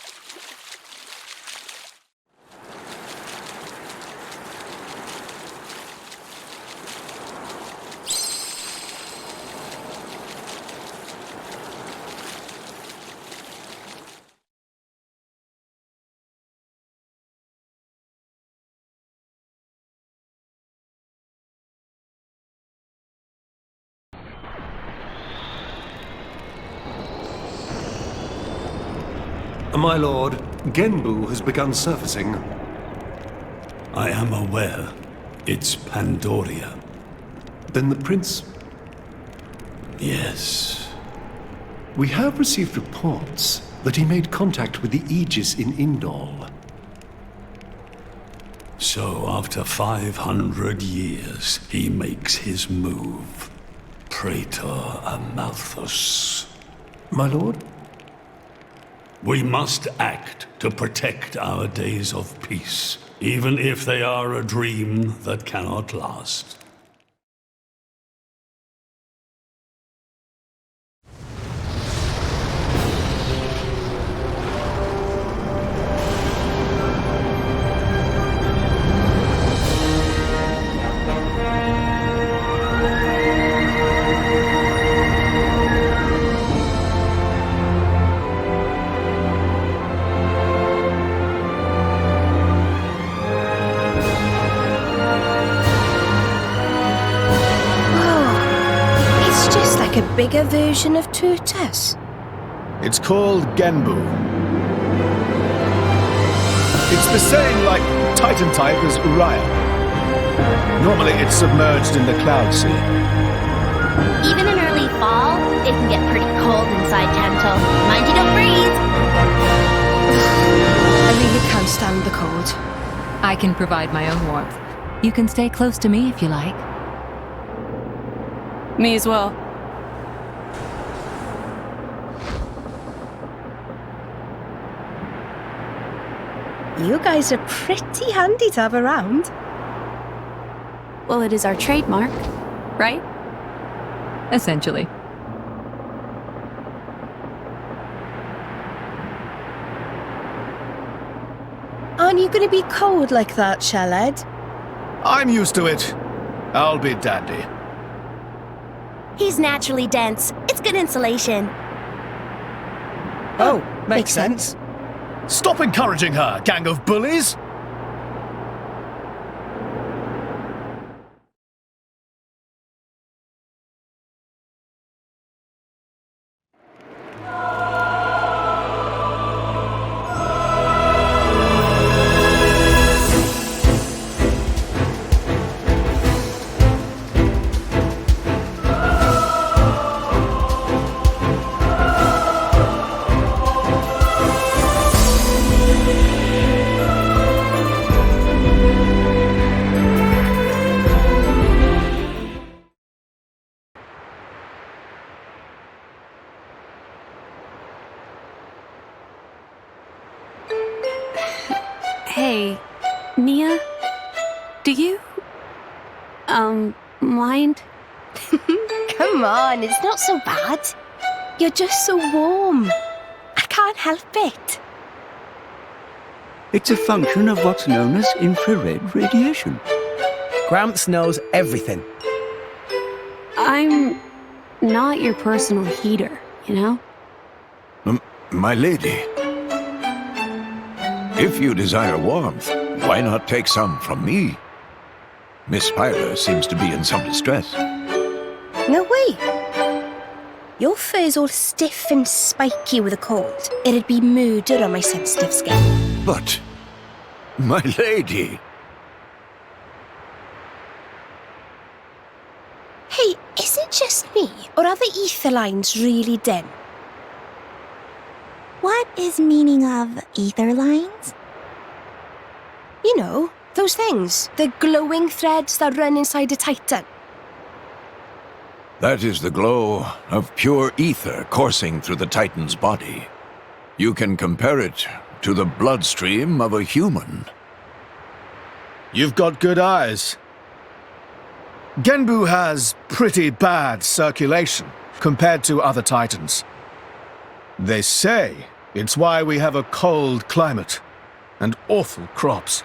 My lord, Genbu has begun surfacing. I am aware. It's Pandoria. Then the prince... Yes. We have received reports that he made contact with the Aegis in Indol. So after 500 years, he makes his move. Praetor Amalthus. My lord? We must act to protect our days of peace, even if they are a dream that cannot last. A bigger version of Turtus. It's called Genbu. It's the same like Titan type as Uriah. Normally it's submerged in the cloud sea. Even in early fall, it can get pretty cold inside Tantal. Mind you don't freeze! I really can't stand the cold. I can provide my own warmth. You can stay close to me if you like. Me as well. You guys are pretty handy to have around. Well, it is our trademark, right? Essentially. Aren't you going to be cold like that, Shellhead? I'm used to it. I'll be dandy. He's naturally dense. It's good insulation. Oh, makes sense. Stop encouraging her, gang of bullies! Hey, Nia, do you, mind? Come on, it's not so bad. You're just so warm. I can't help it. It's a function of what's known as infrared radiation. Gramps knows everything. I'm not your personal heater, you know? My lady, if you desire warmth, why not take some from me? Miss Pyra seems to be in some distress. No way. Your fur's all stiff and spiky with a cold. It'd be murder on my sensitive skin. But, my lady... Hey, is it just me, or are the ether lines really dim? What is meaning of ether lines? You know, those things. The glowing threads that run inside a Titan. That is the glow of pure ether coursing through the Titan's body. You can compare it to the bloodstream of a human. You've got good eyes. Genbu has pretty bad circulation compared to other Titans. They say it's why we have a cold climate and awful crops.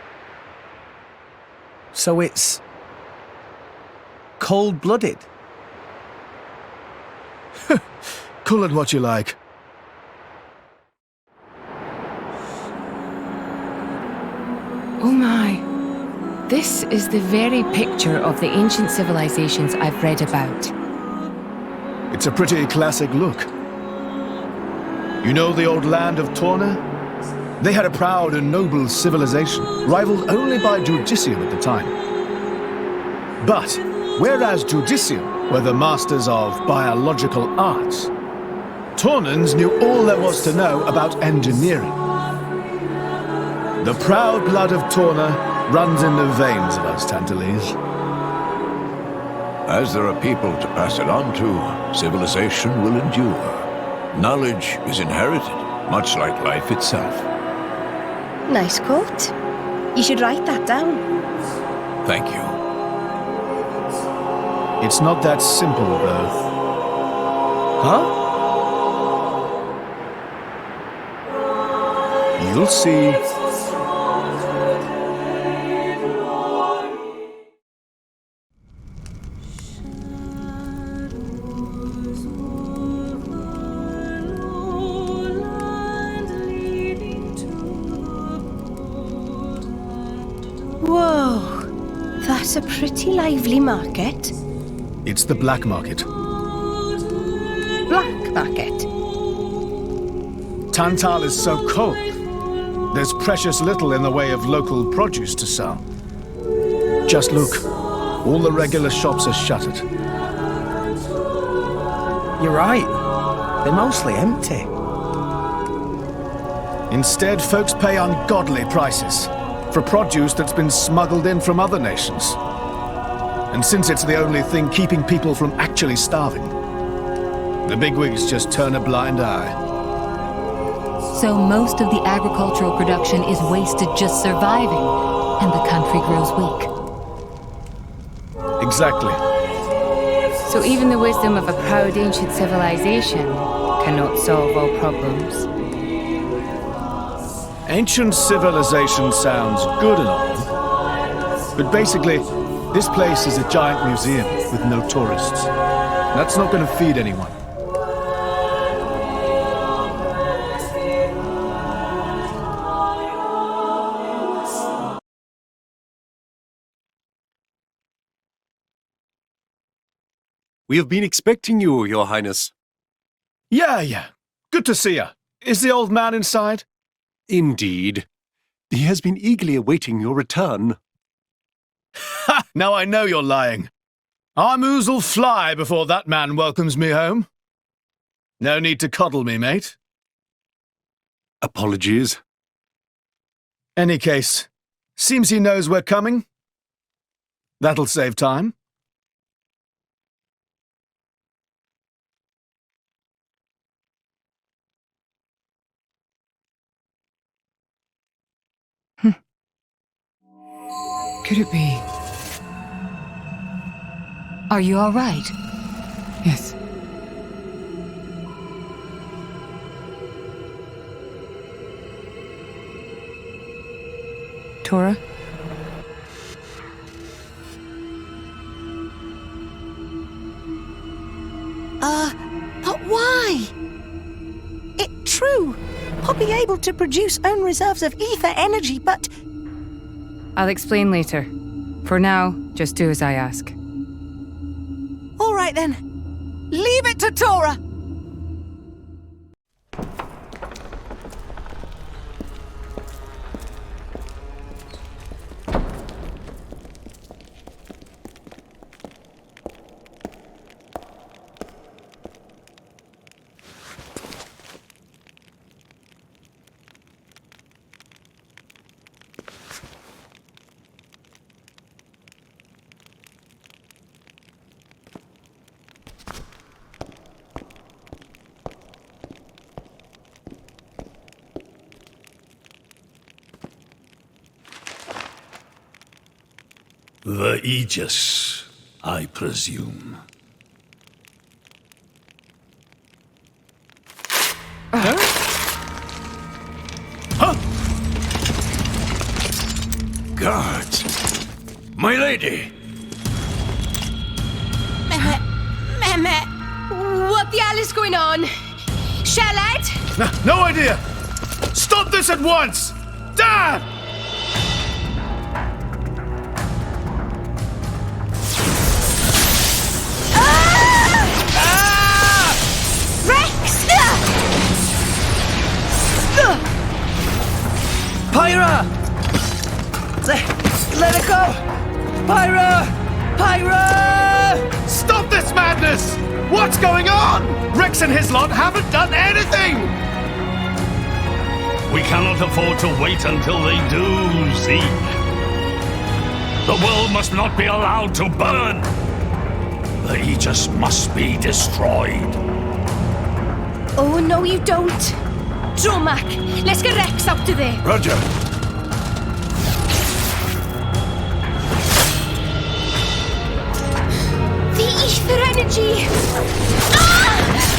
So it's cold-blooded? Call it what you like. Oh my. This is the very picture of the ancient civilizations I've read about. It's a pretty classic look. You know the old land of Torna? They had a proud and noble civilization, rivaled only by Judicium at the time. But, whereas Judicium were the masters of biological arts, Tornans knew all there was to know about engineering. The proud blood of Torna runs in the veins of us Tantalese. As there are people to pass it on to, civilization will endure. Knowledge is inherited, much like life itself. Nice quote. You should write that down. Thank you. It's not that simple, though. Huh? You'll see. Whoa, that's a pretty lively market. It's the black market. Black market? Tantal is so cold. There's precious little in the way of local produce to sell. Just look. All the regular shops are shuttered. You're right. They're mostly empty. Instead, folks pay ungodly prices for produce that's been smuggled in from other nations. And since it's the only thing keeping people from actually starving, the bigwigs just turn a blind eye. So most of the agricultural production is wasted just surviving, and the country grows weak. Exactly. So even the wisdom of a proud ancient civilization cannot solve all problems. Ancient civilization sounds good and all, but basically, this place is a giant museum with no tourists. That's not going to feed anyone. We have been expecting you, Your Highness. Yeah. Good to see you. Is the old man inside? Indeed. He has been eagerly awaiting your return. Ha! Now I know you're lying. Our moos'll fly before that man welcomes me home. No need to coddle me, mate. Apologies. Any case, seems he knows we're coming. That'll save time. Could it be? Are you all right? Yes. Tora? But why? It's true. I'll be able to produce own reserves of ether energy, but... I'll explain later. For now, just do as I ask. All right then. Leave it to Tora. The Aegis, I presume. Guards! My lady! Mehmet, what the hell is going on? Charlotte? No idea! Stop this at once! Dad! Rex! Pyra! Let it go! Pyra! Pyra! Stop this madness! What's going on? Rex and his lot haven't done anything! We cannot afford to wait until they do, Zeke. The world must not be allowed to burn. The Aegis must be destroyed. Oh, no, you don't. Dromac, let's get Rex up to there. Roger. The ether energy!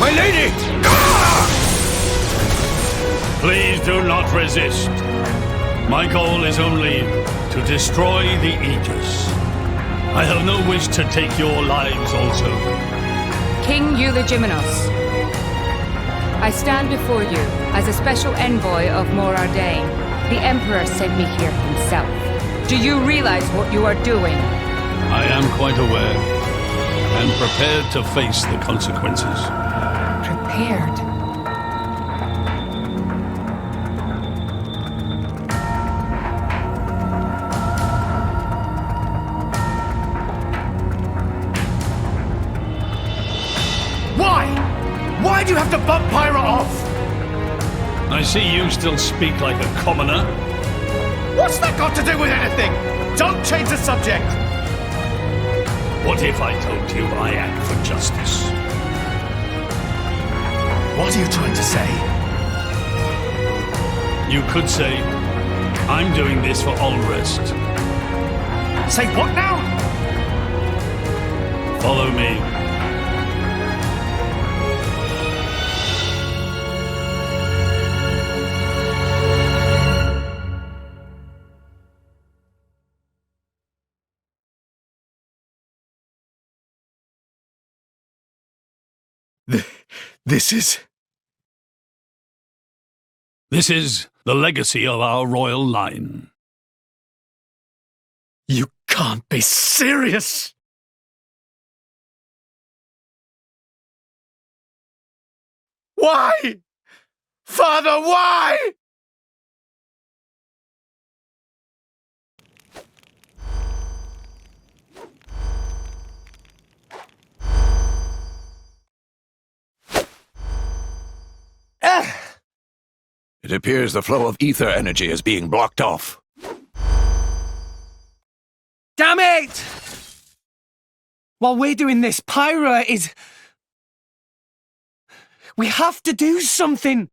My lady! Please do not resist. My goal is only to destroy the Aegis. I have no wish to take your lives also. King Eulogimenos, I stand before you as a special envoy of Morardain. The Emperor sent me here himself. Do you realize what you are doing? I am quite aware and prepared to face the consequences. Prepared? Why do you have to bump Pyra off? I see you still speak like a commoner. What's that got to do with anything? Don't change the subject. What if I told you I act for justice? What are you trying to say? You could say, I'm doing this for Ulrest. Say what now? Follow me. This is the legacy of our royal line. You can't be serious! Why? Father, why? It appears the flow of ether energy is being blocked off. Damn it! While we're doing this, Pyra is... We have to do something!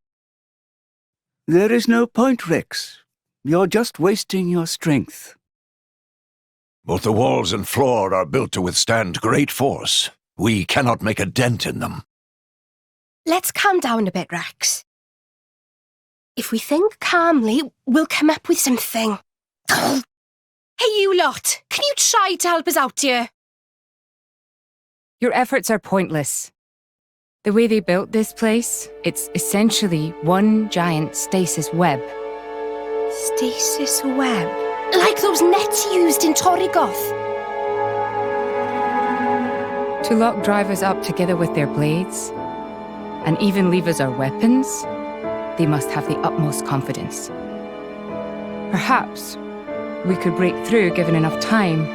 There is no point, Rex. You're just wasting your strength. Both the walls and floor are built to withstand great force. We cannot make a dent in them. Let's calm down a bit, Rex. If we think calmly, we'll come up with something. Hey, you lot! Can you try to help us out here? Your efforts are pointless. The way they built this place, it's essentially one giant stasis web. Stasis web? Like those nets used in Torrigoth? To lock drivers up together with their blades, and even leave us our weapons, they must have the utmost confidence. Perhaps we could break through given enough time,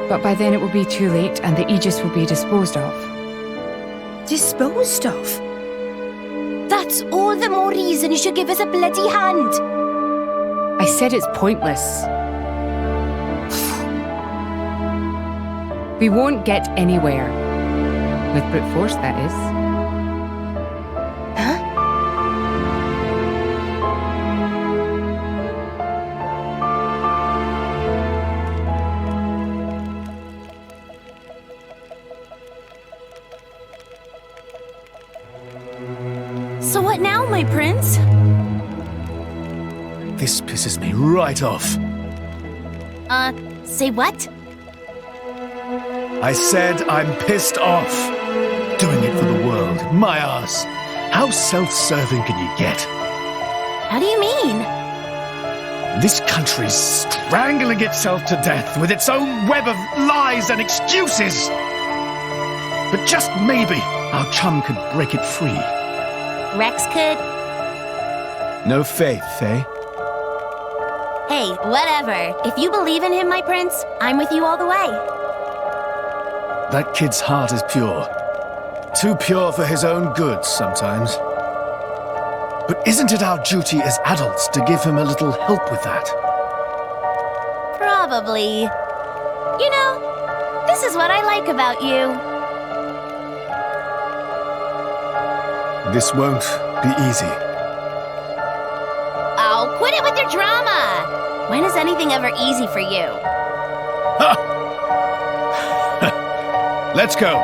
but by then it will be too late and the Aegis will be disposed of. Disposed of? That's all the more reason you should give us a bloody hand. I said it's pointless. We won't get anywhere. With brute force, that is. Huh? What now, my prince? This pisses me right off. Say what? I said I'm pissed off. Doing it for the world. My arse. How self-serving can you get? How do you mean? This country's strangling itself to death with its own web of lies and excuses. But just maybe our chum could break it free. Rex could? No faith, eh? Hey, whatever. If you believe in him, my prince, I'm with you all the way. That kid's heart is pure. Too pure for his own good sometimes. But isn't it our duty as adults to give him a little help with that? Probably. You know, this is what I like about you. This won't be easy. Oh, quit it with your drama! When is anything ever easy for you? Let's go.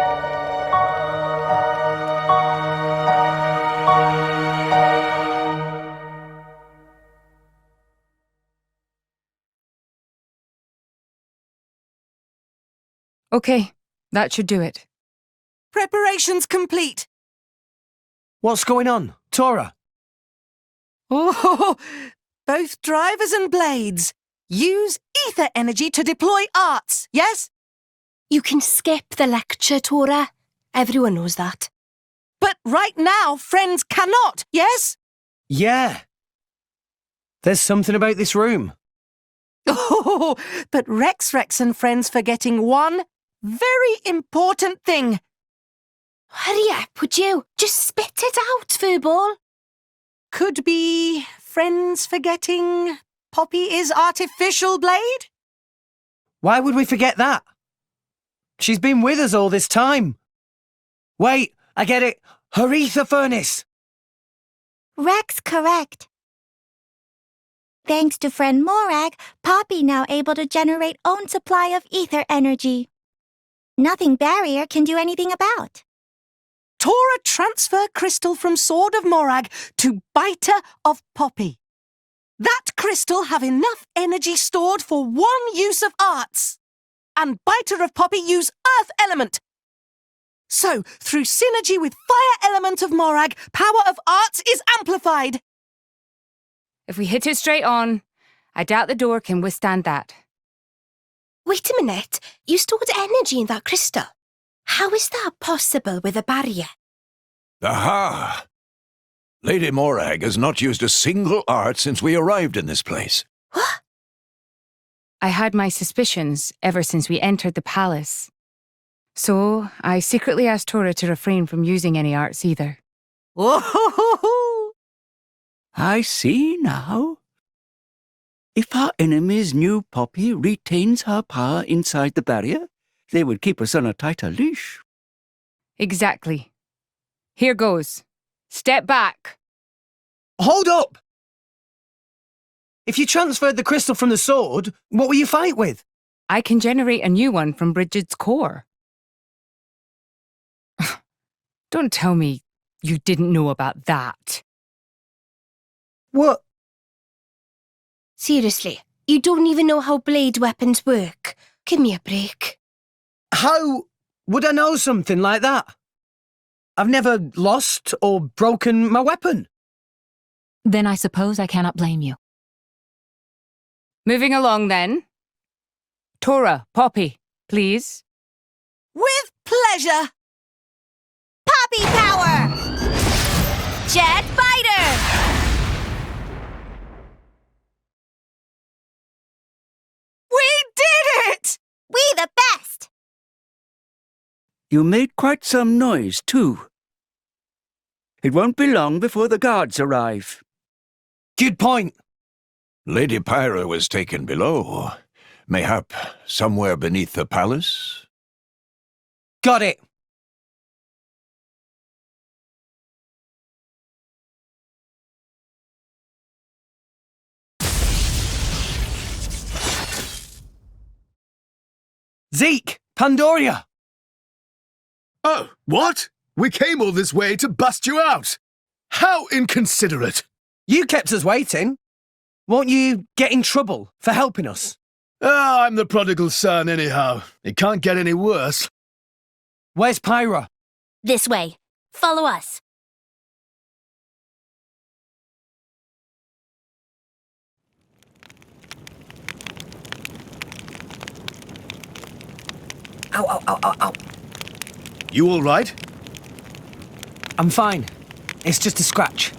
Okay, that should do it. Preparations complete. What's going on, Tora? Oh, both drivers and blades. Use ether energy to deploy arts, yes? You can skip the lecture, Tora. Everyone knows that. But right now, friends cannot, yes? Yeah. There's something about this room. Oh, but Rex and friends forgetting one very important thing. Hurry up, would you? Just spit it out, Furball. Could be friends forgetting Poppy is artificial blade? Why would we forget that? She's been with us all this time. Wait, I get it. Her ether furnace. Rex correct. Thanks to friend Morag, Poppy now able to generate own supply of ether energy. Nothing barrier can do anything about. Tora transfer crystal from Sword of Morag to Biter of Poppy. That crystal have enough energy stored for one use of arts. And Biter of Poppy use Earth Element. So, through synergy with Fire Element of Morag, power of arts is amplified. If we hit it straight on, I doubt the door can withstand that. Wait a minute. You stored energy in that crystal. How is that possible with a barrier? Aha! Lady Morag has not used a single art since we arrived in this place. What? I had my suspicions ever since we entered the palace. So, I secretly asked Tora to refrain from using any arts either. Whoa! I see now. If our enemies knew Poppy retains her power inside the barrier, they would keep us on a tighter leash. Exactly. Here goes. Step back. Hold up! If you transferred the crystal from the sword, what will you fight with? I can generate a new one from Bridget's core. Don't tell me you didn't know about that. What? Seriously, you don't even know how blade weapons work. Give me a break. How would I know something like that? I've never lost or broken my weapon. Then I suppose I cannot blame you. Moving along then. Tora, Poppy, please. With pleasure. Poppy power! Jet Biter! We did it! We the best! You made quite some noise, too. It won't be long before the guards arrive. Good point. Lady Pyra was taken below. Mayhap somewhere beneath the palace? Got it. Zeke! Pandoria! Oh, what? We came all this way to bust you out. How inconsiderate! You kept us waiting. Won't you get in trouble for helping us? I'm the prodigal son anyhow. It can't get any worse. Where's Pyra? This way. Follow us. Ow, ow, ow, ow, ow. You all right? I'm fine. It's just a scratch.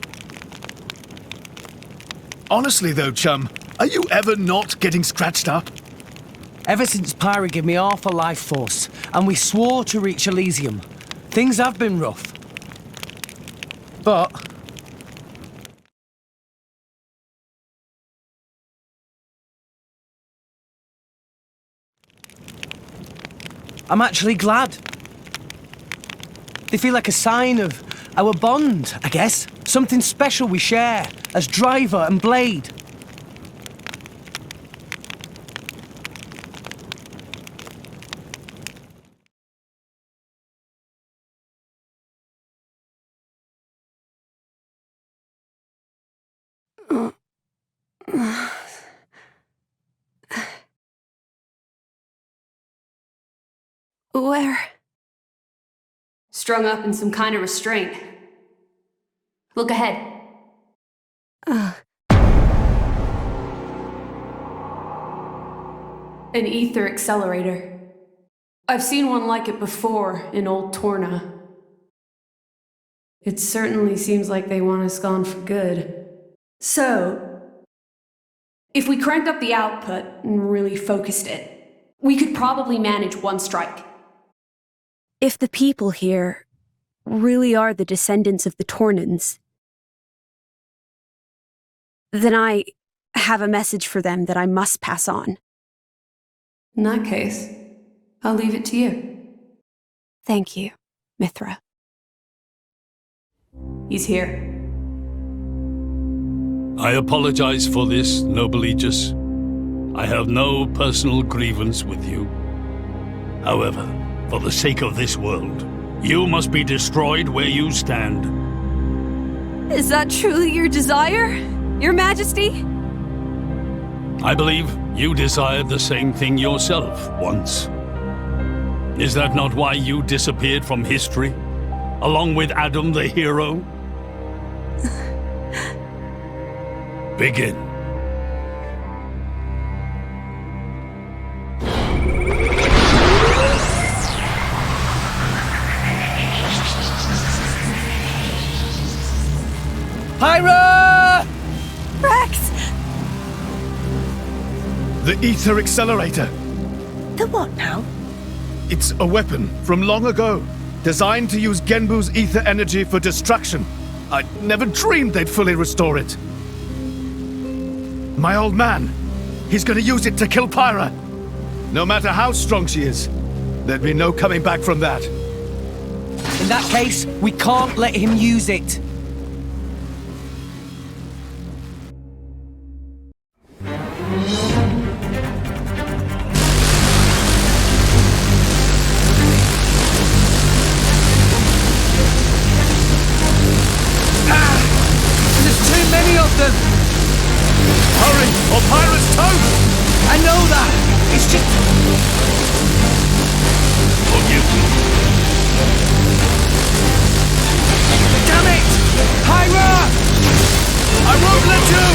Honestly though, chum, are you ever not getting scratched up? Ever since Pyra gave me half a life force, and we swore to reach Elysium, things have been rough. But I'm actually glad. They feel like a sign of our bond, I guess. Something special we share as driver and blade. Where? Strung up in some kind of restraint. Look ahead. An ether accelerator. I've seen one like it before in Old Torna. It certainly seems like they want us gone for good. So, if we cranked up the output and really focused it, we could probably manage one strike. If the people here really are the descendants of the Tornans, then I have a message for them that I must pass on. In that case, I'll leave it to you. Thank you, Mithra. He's here. I apologize for this, noble Aegis. I have no personal grievance with you. However, for the sake of this world, you must be destroyed where you stand. Is that truly your desire, Your Majesty? I believe you desired the same thing yourself once. Is that not why you disappeared from history, along with Adam the hero? Begin. Pyra! Rex! The ether accelerator. The what now? It's a weapon from long ago, designed to use Genbu's ether energy for destruction. I never dreamed they'd fully restore it. My old man, he's gonna use it to kill Pyra. No matter how strong she is, there'd be no coming back from that. In that case, we can't let him use it. Hurry, or Pyra's toast! I know that! It's just... Forgive me. Damn it! Pyra! I won't let you!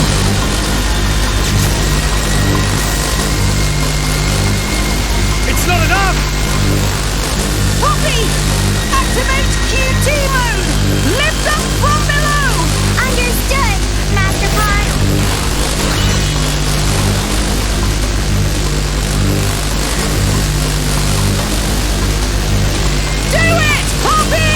It's not enough! Poppy! Activate QT mode! Lift up from below! Understood, Master Pod. Do it, Poppy!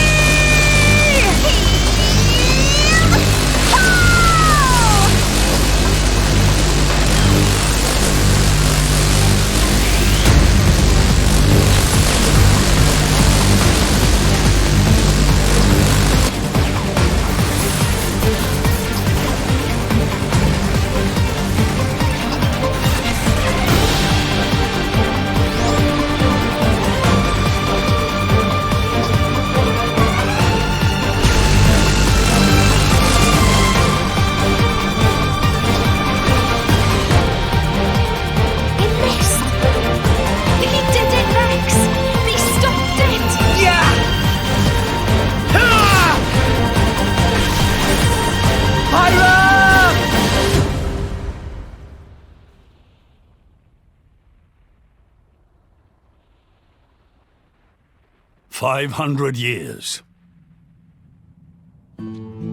500 years.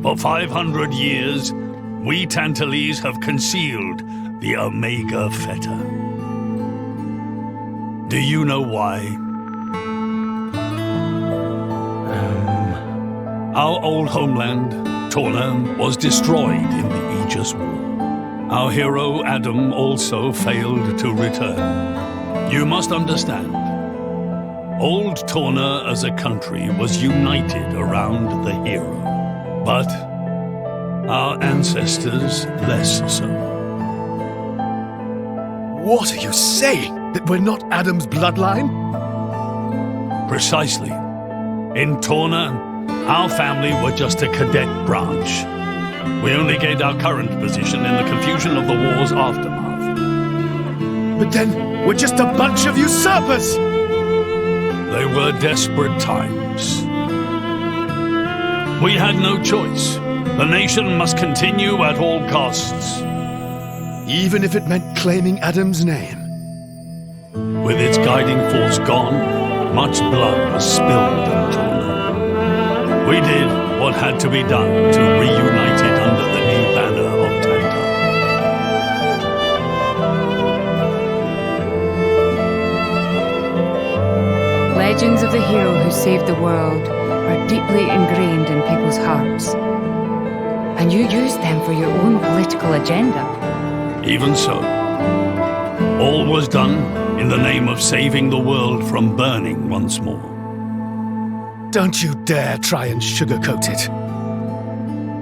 For 500 years, we Tantalese have concealed the Omega Feta. Do you know why? Our old homeland, Torna, was destroyed in the Aegis War. Our hero, Adam, also failed to return. You must understand, old Torna as a country was united around the hero. But our ancestors less so. What are you saying? That we're not Adam's bloodline? Precisely. In Torna, our family were just a cadet branch. We only gained our current position in the confusion of the war's aftermath. But then, we're just a bunch of usurpers! They were desperate times. We had no choice. The nation must continue at all costs. Even if it meant claiming Adam's name? With its guiding force gone, much blood was spilled in Torna. We did what had to be done to reunite it under the new banner of Tanta. Legends of the hero who saved the world are deeply ingrained in people's hearts. And you use them for your own political agenda. Even so, all was done in the name of saving the world from burning once more. Don't you dare try and sugarcoat it.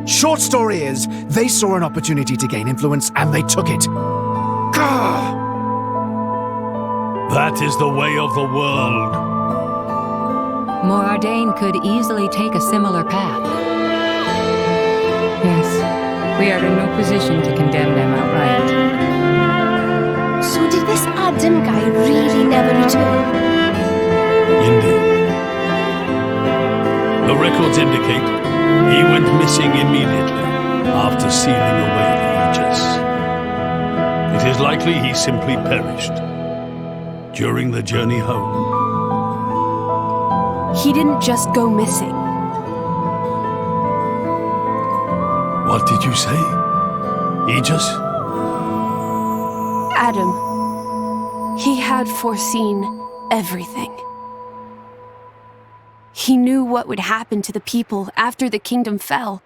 Short story is, they saw an opportunity to gain influence and they took it. Gah! That is the way of the world. Morardain could easily take a similar path. Yes, we are in no position to condemn them outright. So did this Adam guy really never return? Indeed. The records indicate he went missing immediately after sealing away the Aegis. It is likely he simply perished during the journey home. He didn't just go missing. What did you say? Aegis? Adam. He had foreseen everything. He knew what would happen to the people after the kingdom fell.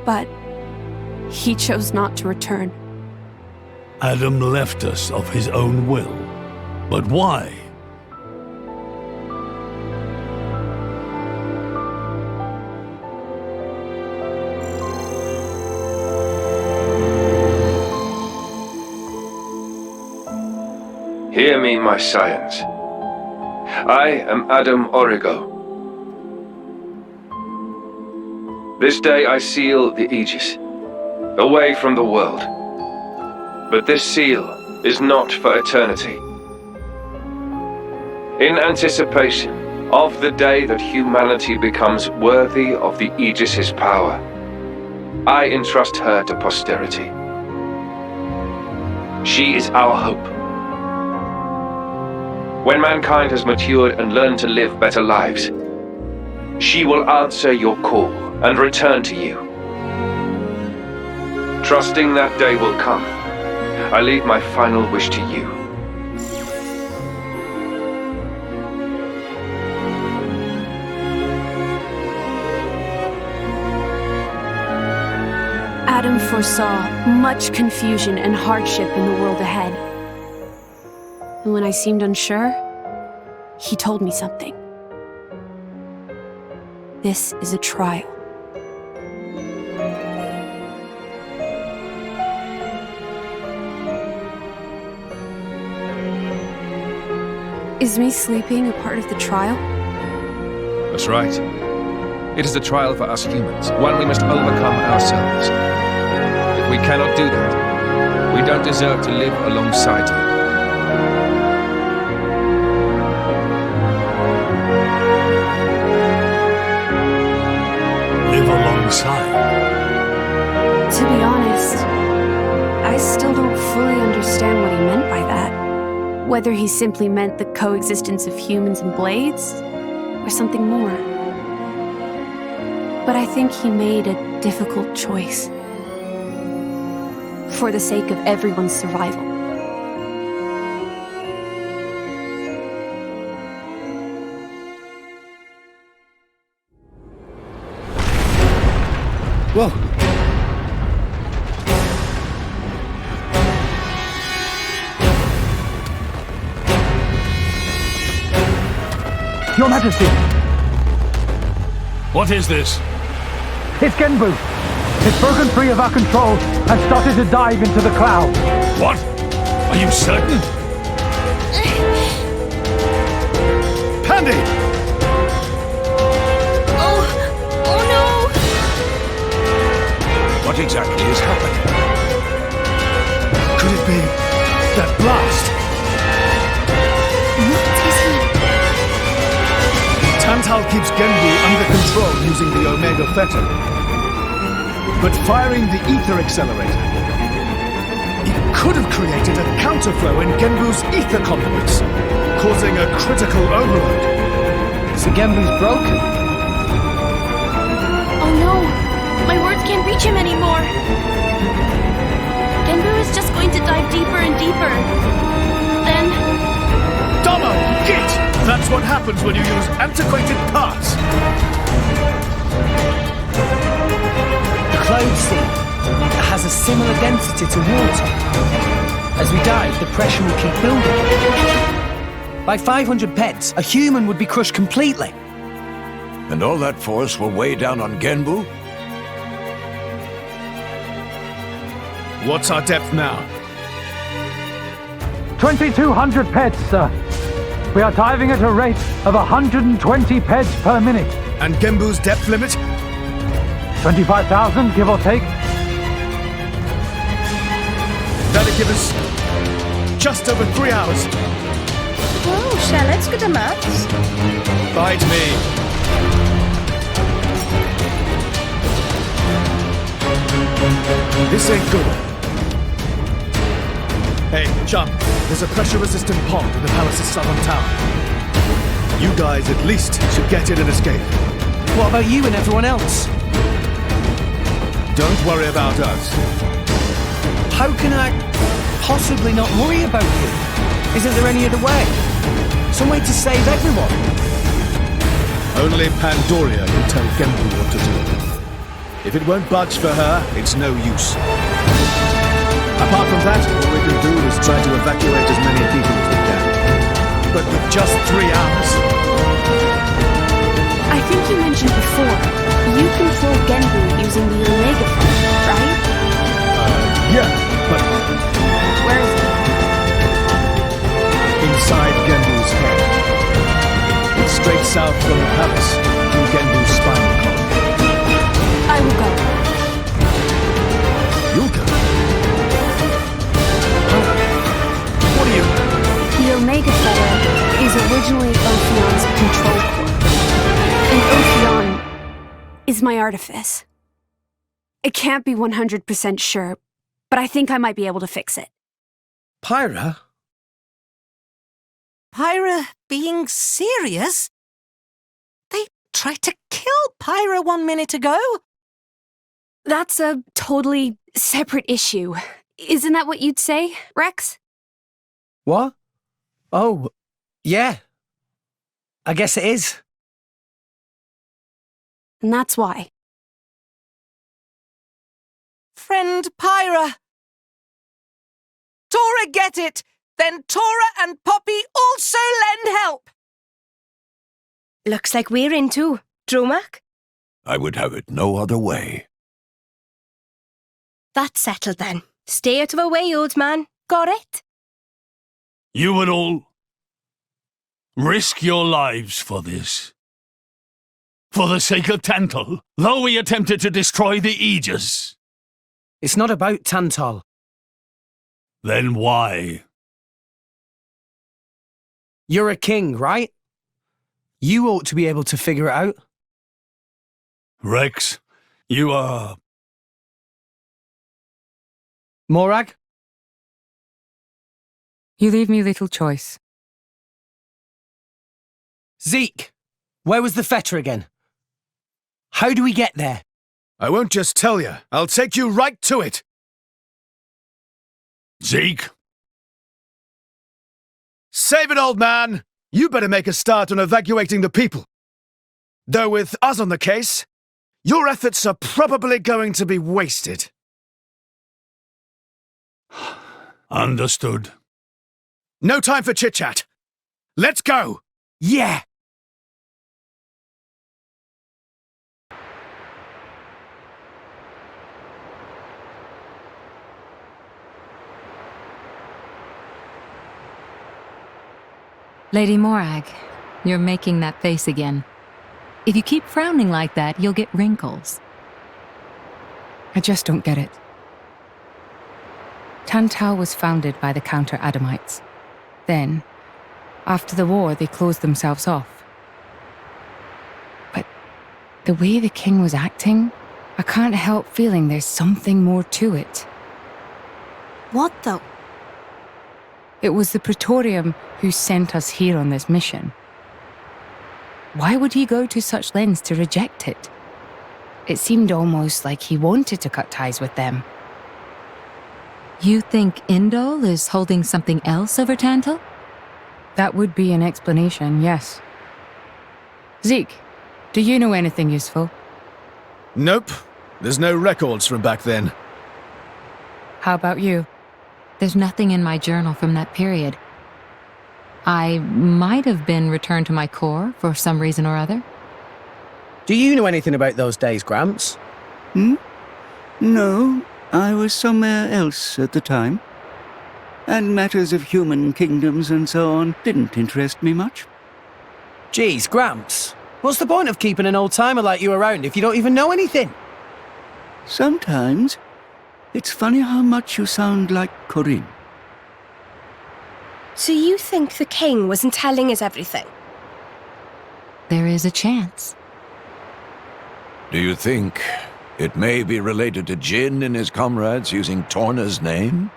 But he chose not to return. Adam left us of his own will. But why? Hear me, my scions. I am Adam Origo. This day I seal the Aegis, away from the world. But this seal is not for eternity. In anticipation of the day that humanity becomes worthy of the Aegis' power, I entrust her to posterity. She is our hope. When mankind has matured and learned to live better lives, she will answer your call and return to you. Trusting that day will come, I leave my final wish to you. Adam foresaw much confusion and hardship in the world ahead. And when I seemed unsure, he told me something. This is a trial. Is me sleeping a part of the trial? That's right. It is a trial for us humans, one we must overcome ourselves. If we cannot do that, we don't deserve to live alongside you. Live alongside? To be honest, I still don't fully understand what he meant by that. Whether he simply meant the coexistence of humans and blades, or something more. But I think he made a difficult choice. For the sake of everyone's survival. Whoa. Your Majesty, What is this? it's Genbu. It's broken free of our control and started to dive into the clouds. What? Are you certain? Pandy! Oh no! What exactly is happening? Could it be that blast? What is he? Tantal keeps Genbu under control using the Omega Fetter. But firing the ether accelerator, it could have created a counterflow in Genbu's ether conduits, causing a critical overload. So Genbu's broken. Oh no! My words can't reach him anymore! Genbu is just going to dive deeper and deeper. Then... Domo! Git! That's what happens when you use antiquated parts! The cloud sea has a similar density to water. As we dive, the pressure will keep building. By 500 pets, a human would be crushed completely. And all that force will weigh down on Genbu? What's our depth now? 2,200 peds, sir. We are diving at a rate of 120 peds per minute. And Genbu's depth limit? 25,000, give or take. That'll give us just over 3 hours. Oh, Charlotte's good at maths. Bite me. This ain't good. Hey, chum, there's a pressure-resistant pond in the palace's southern tower. You guys at least should get in and escape. What about you and everyone else? Don't worry about us. How can I possibly not worry about you? Isn't there any other way? Some way to save everyone? Only Pandoria can tell Genbu what to do. If it won't budge for her, it's no use. Apart from that, all we can do is try to evacuate as many people as we can. But with just 3 hours. I think you mentioned before, you control Genbu using the Omega Fetter, right? Yeah, but... Where is it? Inside Genbu's head. It's straight south from the palace, through Genbu's spinal column. I will go. You'll go? What are you... The Omega Fetter is originally Ophion's control core. And Ophion is my artifice. I can't be 100% sure, but I think I might be able to fix it. Pyra? Pyra being serious? They tried to kill Pyra 1 minute ago. That's a totally separate issue. Isn't that what you'd say, Rex? What? Oh, yeah. I guess it is. And that's why. Friend Pyra. Tora get it! Then Tora and Poppy also lend help! Looks like we're in too. Dromac? I would have it no other way. That's settled then. Stay out of our way, old man. Got it? You would all risk your lives for this. For the sake of Tantal, though we attempted to destroy the Aegis. It's not about Tantal. Then why? You're a king, right? You ought to be able to figure it out. Rex, you are... Morag? You leave me little choice. Zeke, where was the fetter again? How do we get there? I won't just tell you. I'll take you right to it. Zeke? Save it, old man! You better make a start on evacuating the people. Though with us on the case, your efforts are probably going to be wasted. Understood. No time for chit-chat. Let's go! Yeah! Lady Morag, you're making that face again. If you keep frowning like that, you'll get wrinkles. I just don't get it. Tantal was founded by the Counter-Adamites. Then, after the war, they closed themselves off. But the way the king was acting, I can't help feeling there's something more to it. What though? It was the Praetorium who sent us here on this mission. Why would he go to such lengths to reject it? It seemed almost like he wanted to cut ties with them. You think Indol is holding something else over Tantal? That would be an explanation, yes. Zeke, do you know anything useful? Nope. There's no records from back then. How about you? There's nothing in my journal from that period. I might have been returned to my corps for some reason or other. Do you know anything about those days, Gramps? No, I was somewhere else at the time. And matters of human kingdoms and so on didn't interest me much. Geez, Gramps, what's the point of keeping an old-timer like you around if you don't even know anything? Sometimes, it's funny how much you sound like Corinne. So you think the king wasn't telling us everything? There is a chance. Do you think it may be related to Jin and his comrades using Torna's name?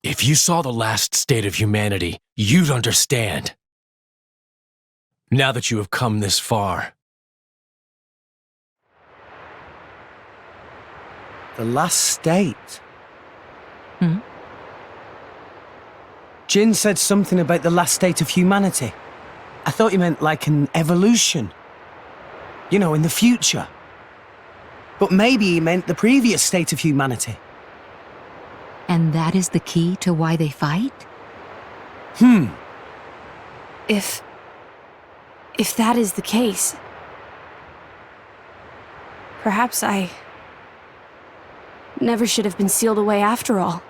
If you saw the last state of humanity, you'd understand. Now that you have come this far. The last state? Jin said something about the last state of humanity. I thought he meant like an evolution. You know, in the future. But maybe he meant the previous state of humanity. And that is the key to why they fight? If that is the case, perhaps I never should have been sealed away after all.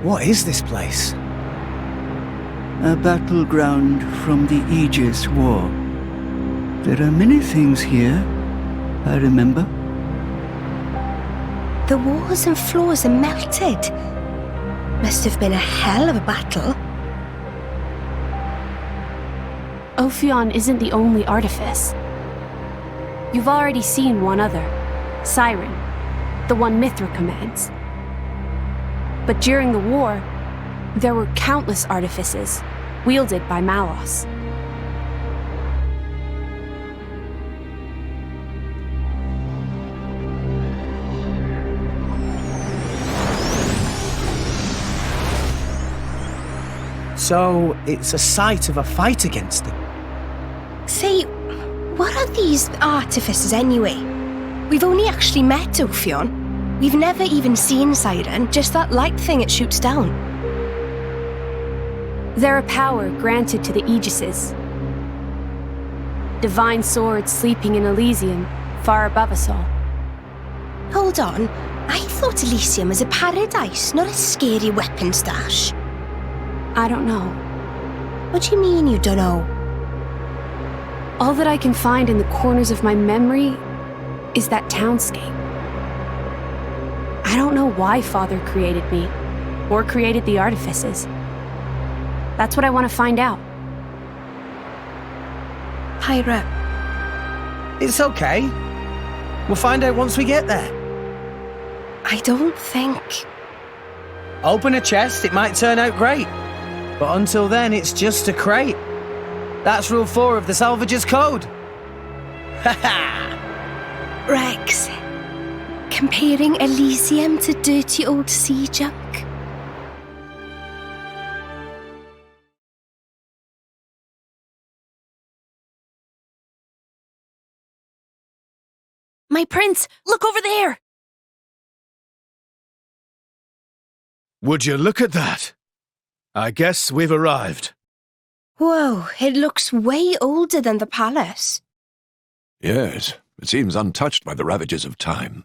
What is this place? A battleground from the Aegis War. There are many things here, I remember. The walls and floors are melted. Must have been a hell of a battle. Ophion isn't the only artifice. You've already seen one other, Siren, the one Mithra commands. But during the war, there were countless artifices, wielded by Malos. So, it's a site of a fight against them. Say, what are these artifices anyway? We've only actually met Ophion. We've never even seen Siren, just that light thing it shoots down. They're a power granted to the Aegises. Divine swords sleeping in Elysium, far above us all. Hold on, I thought Elysium was a paradise, not a scary weapon stash. I don't know. What do you mean you don't know? All that I can find in the corners of my memory is that townscape. I don't know why Father created me, or created the artifices. That's what I want to find out. Pyra. It's okay. We'll find out once we get there. I don't think... Open a chest, it might turn out great. But until then, it's just a crate. That's Rule 4 of the Salvager's Code. Ha ha! Rex, comparing Elysium to dirty old sea junk. My prince, look over there! Would you look at that? I guess we've arrived. Whoa, it looks way older than the palace. Yes, it seems untouched by the ravages of time.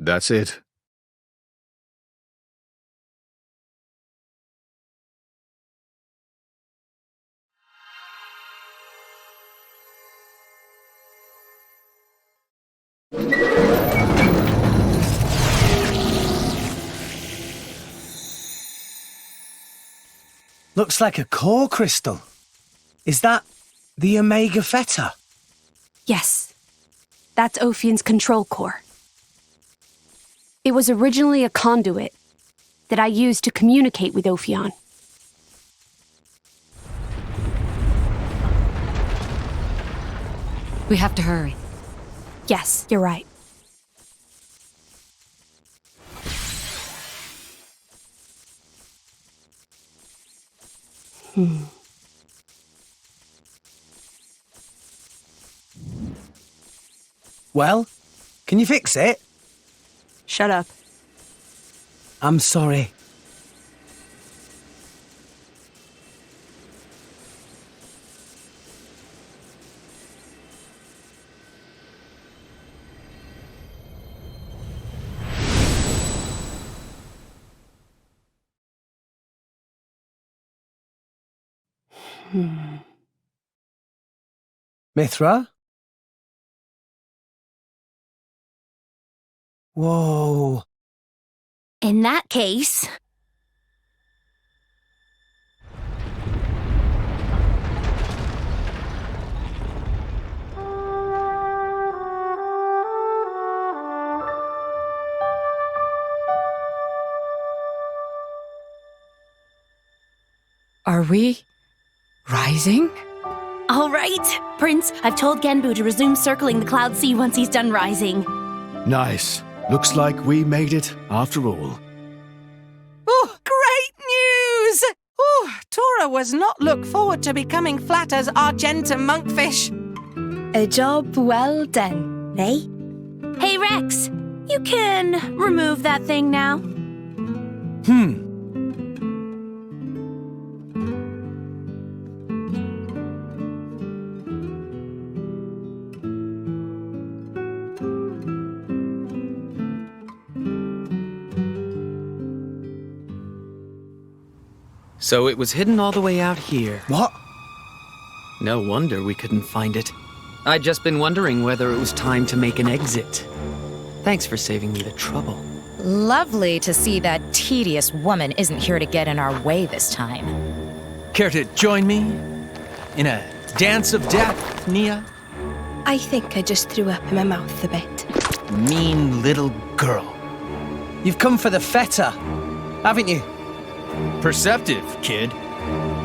That's it. Looks like a core crystal. Is that the Omega Theta? Yes. That's Ophion's control core. It was originally a conduit that I used to communicate with Ophion. We have to hurry. Yes, you're right. Well, can you fix it? Shut up. I'm sorry. Mithra? Whoa. In that case... Are we rising? All right, Prince. I've told Genbu to resume circling the Cloud Sea once he's done rising. Nice. Looks like we made it after all. Oh, great news! Oh, Tora was not look forward to becoming flat as Argentum monkfish. A job well done, eh? Hey, Rex. You can remove that thing now. So it was hidden all the way out here. What? No wonder we couldn't find it. I'd just been wondering whether it was time to make an exit. Thanks for saving me the trouble. Lovely to see that tedious woman isn't here to get in our way this time. Care to join me in a dance of death, Nia? I think I just threw up in my mouth a bit. Mean little girl. You've come for the Theta, haven't you? Perceptive, kid.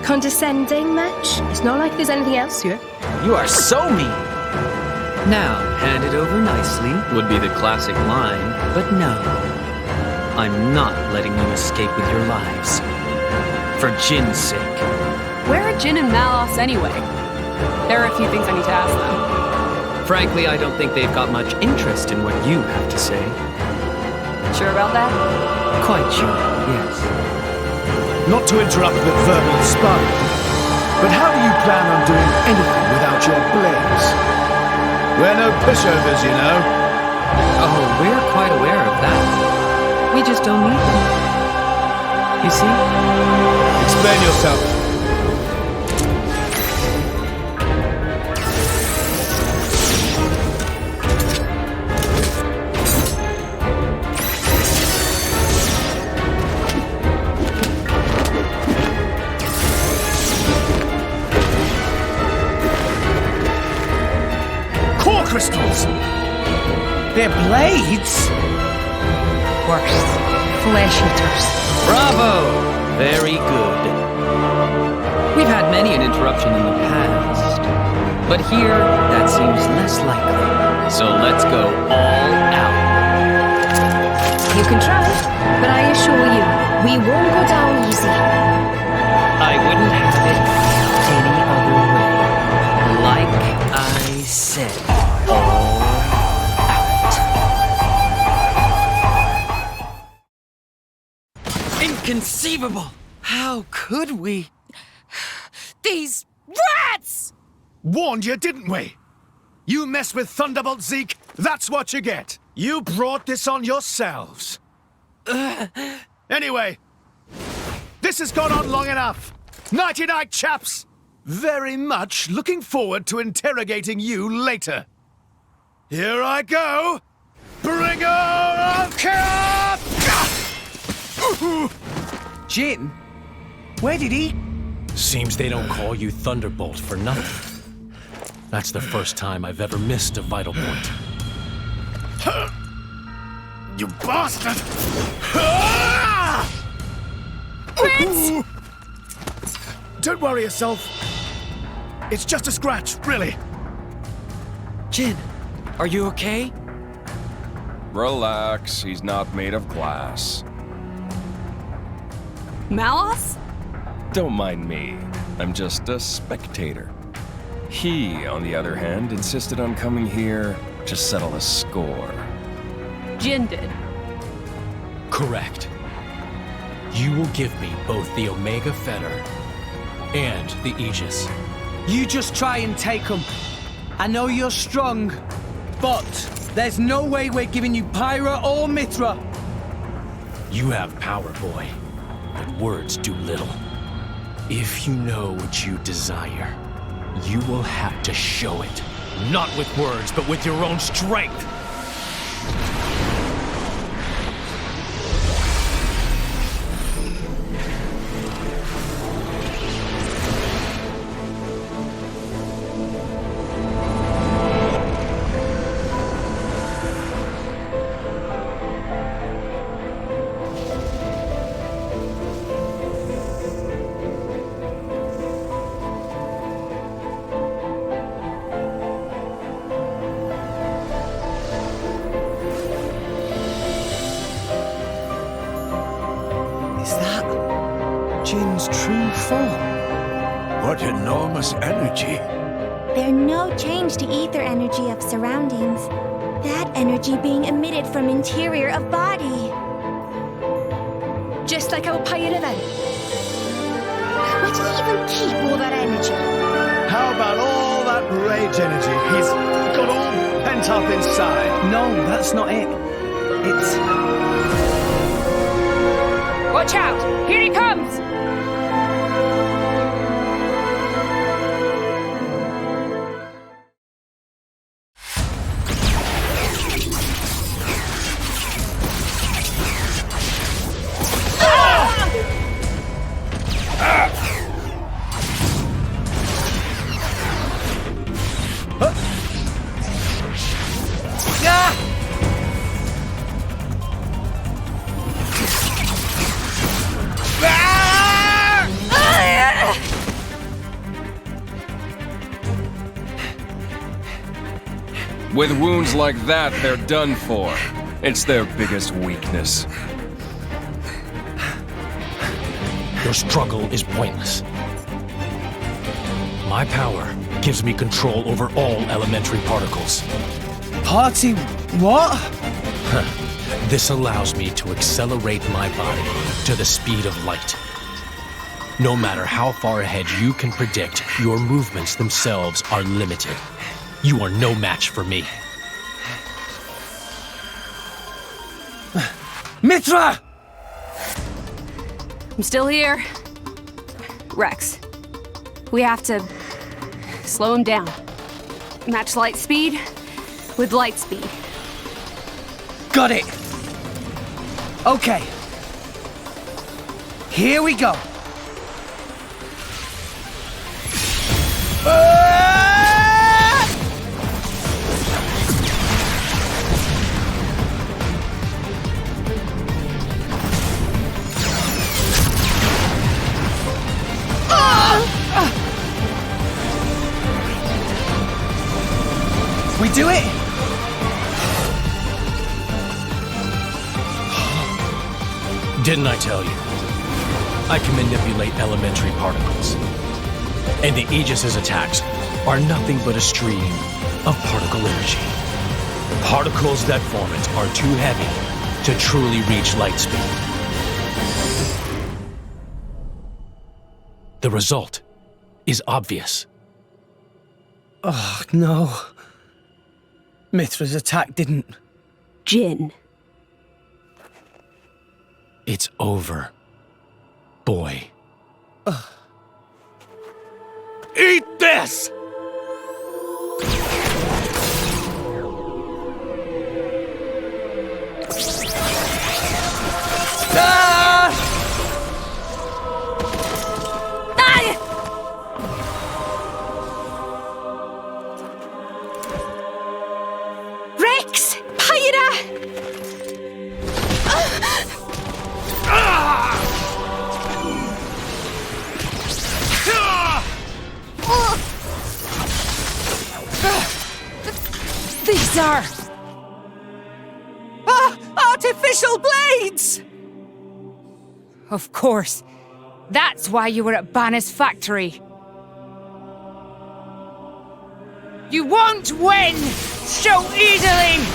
Condescending much? It's not like there's anything else here. You are so mean. Now, hand it over nicely would be the classic line, but no. I'm not letting you escape with your lives. For Jin's sake. Where are Jin and Malos anyway? There are a few things I need to ask them. Frankly, I don't think they've got much interest in what you have to say. Sure about that? Quite sure, yes. Not to interrupt the verbal sparring, but how do you plan on doing anything without your blades? We're no pushovers, you know. Oh, we're quite aware of that. We just don't need them. You see? Explain yourself. Crystals! They're blades? Worse. Flesh eaters. Bravo! Very good. We've had many an interruption in the past, but here that seems less likely. So let's go all out. You can try, but I assure you, we won't go down easy. I wouldn't have it any other way. Like I said. Inconceivable! How could we? These rats! Warned you, didn't we? You mess with Thunderbolt Zeke, that's what you get. You brought this on yourselves. Anyway, this has gone on long enough. Nighty-night, chaps. Very much looking forward to interrogating you later. Here I go. Bringer of chaos! Jin? Where did he? Seems they don't call you Thunderbolt for nothing. That's the first time I've ever missed a vital point. You bastard! Prince! Don't worry yourself. It's just a scratch, really. Jin, are you okay? Relax, he's not made of glass. Malos? Don't mind me. I'm just a spectator. He, on the other hand, insisted on coming here to settle a score. Jin did. Correct. You will give me both the Omega Fetter and the Aegis. You just try and take them. I know you're strong, but there's no way we're giving you Pyra or Mithra. You have power, boy, but words do little. If you know what you desire, you will have to show it. Not with words, but with your own strength. Jin's true form. What enormous energy. There's no change to ether energy of surroundings. That energy being emitted from interior of body. Just like our Pyra then. Where did he even keep all that energy? How about all that rage energy he's got all pent up inside? No, that's not it. It's... Watch out! Here he comes! With wounds like that, they're done for. It's their biggest weakness. Your struggle is pointless. My power gives me control over all elementary particles. Party what? This allows me to accelerate my body to the speed of light. No matter how far ahead you can predict, your movements themselves are limited. You are no match for me. Mithra! I'm still here. Rex, we have to slow him down. Match light speed with light speed. Got it. Okay. Here we go. We do it? Didn't I tell you? I can manipulate elementary particles. And the Aegis's attacks are nothing but a stream of particle energy. Particles that form it are too heavy to truly reach light speed. The result is obvious. Oh, no. Mithra's attack didn't. Jin. It's over, boy. Eat this! Rex! Pyra! These are... artificial blades! Of course. That's why you were at Banner's factory. You won't win so easily!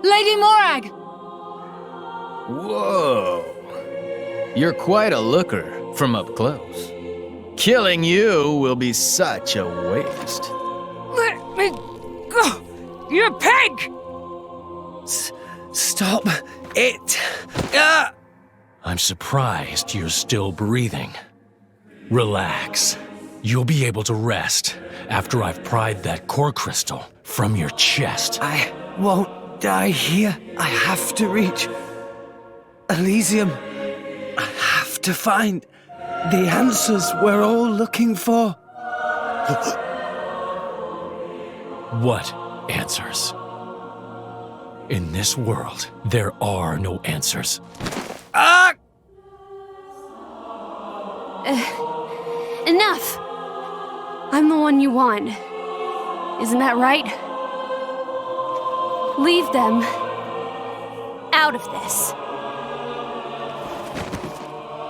Lady Morag! Whoa. You're quite a looker from up close. Killing you will be such a waste. Let me go! You pig! Stop it! I'm surprised you're still breathing. Relax. You'll be able to rest after I've pried that core crystal from your chest. I won't die here. I have to reach Elysium. I have to find the answers we're all looking for. What answers? In this world, there are no answers. Enough! I'm the one you want. Isn't that right? Leave them out of this.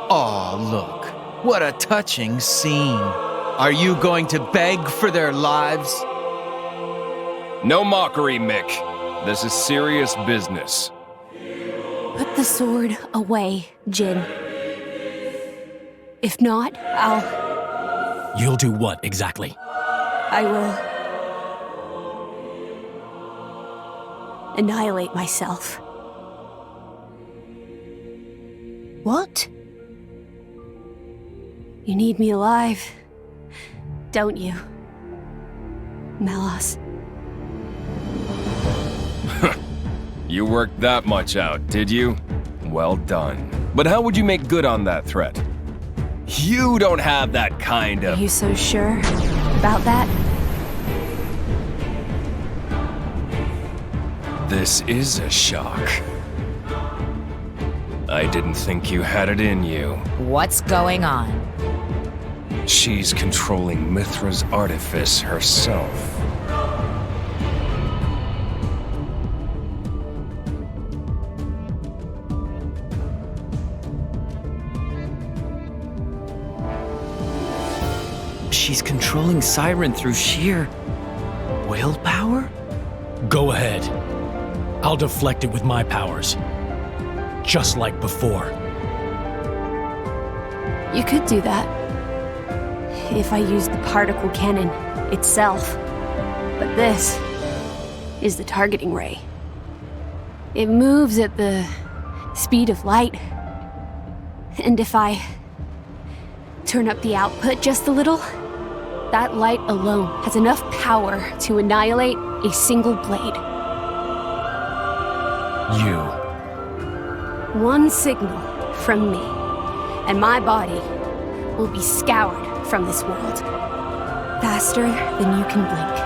Aw, look. What a touching scene. Are you going to beg for their lives? No mockery, Mick. This is serious business. Put the sword away, Jin. If not, You'll do what exactly? I will annihilate myself. What? You need me alive, don't you, Melos? You worked that much out, did you? Well done. But how would you make good on that threat? You don't have that kind of... Are you so sure about that? This is a shock. I didn't think you had it in you. What's going on? She's controlling Mithra's artifice herself. he's controlling Siren through sheer willpower? Go ahead. I'll deflect it with my powers. Just like before. You could do that. If I used the particle cannon itself. But this is the targeting ray. It moves at the speed of light. And if I turn up the output just a little, that light alone has enough power to annihilate a single blade. You. One signal from me, and my body will be scoured from this world. Faster than you can blink.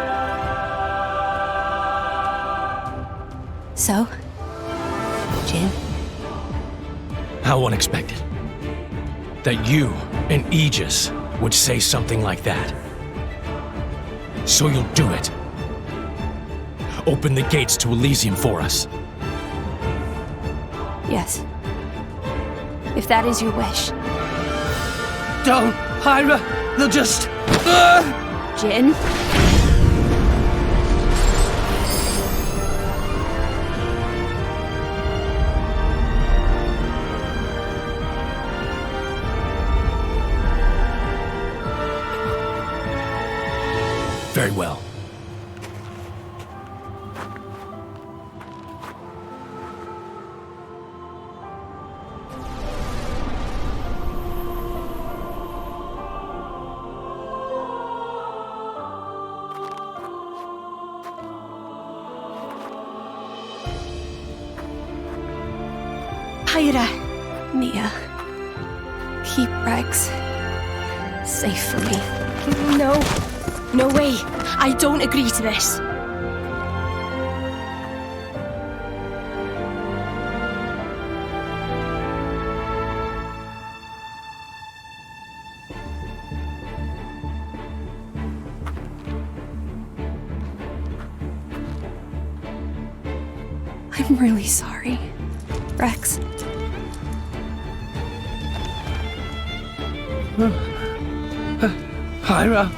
So, Jin? How unexpected. That you and Aegis would say something like that. So you'll do it. Open the gates to Elysium for us. Yes. If that is your wish. Don't, Hyra! They'll just... Jin? Very well. Hyra. Mia. Keep Rex safe for me. No. No way. I don't agree to this. I'm really sorry, Rex. Hyra?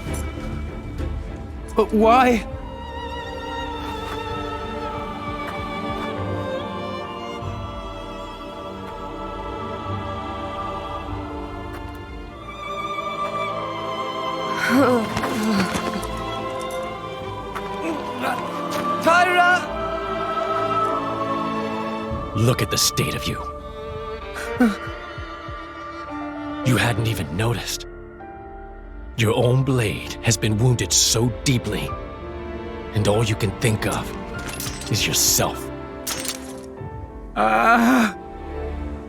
But why? Hyra! Look at the state of you. You hadn't even noticed. Your own blade has been wounded so deeply, and all you can think of is yourself.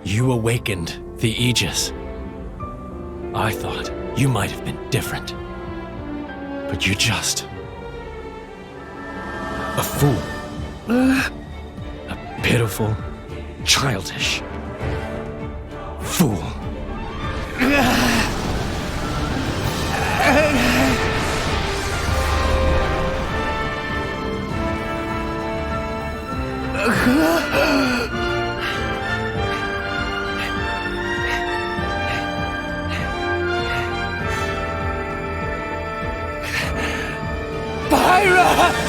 You awakened the Aegis. I thought you might have been different, but you're just a fool. A pitiful, childish fool. Byra!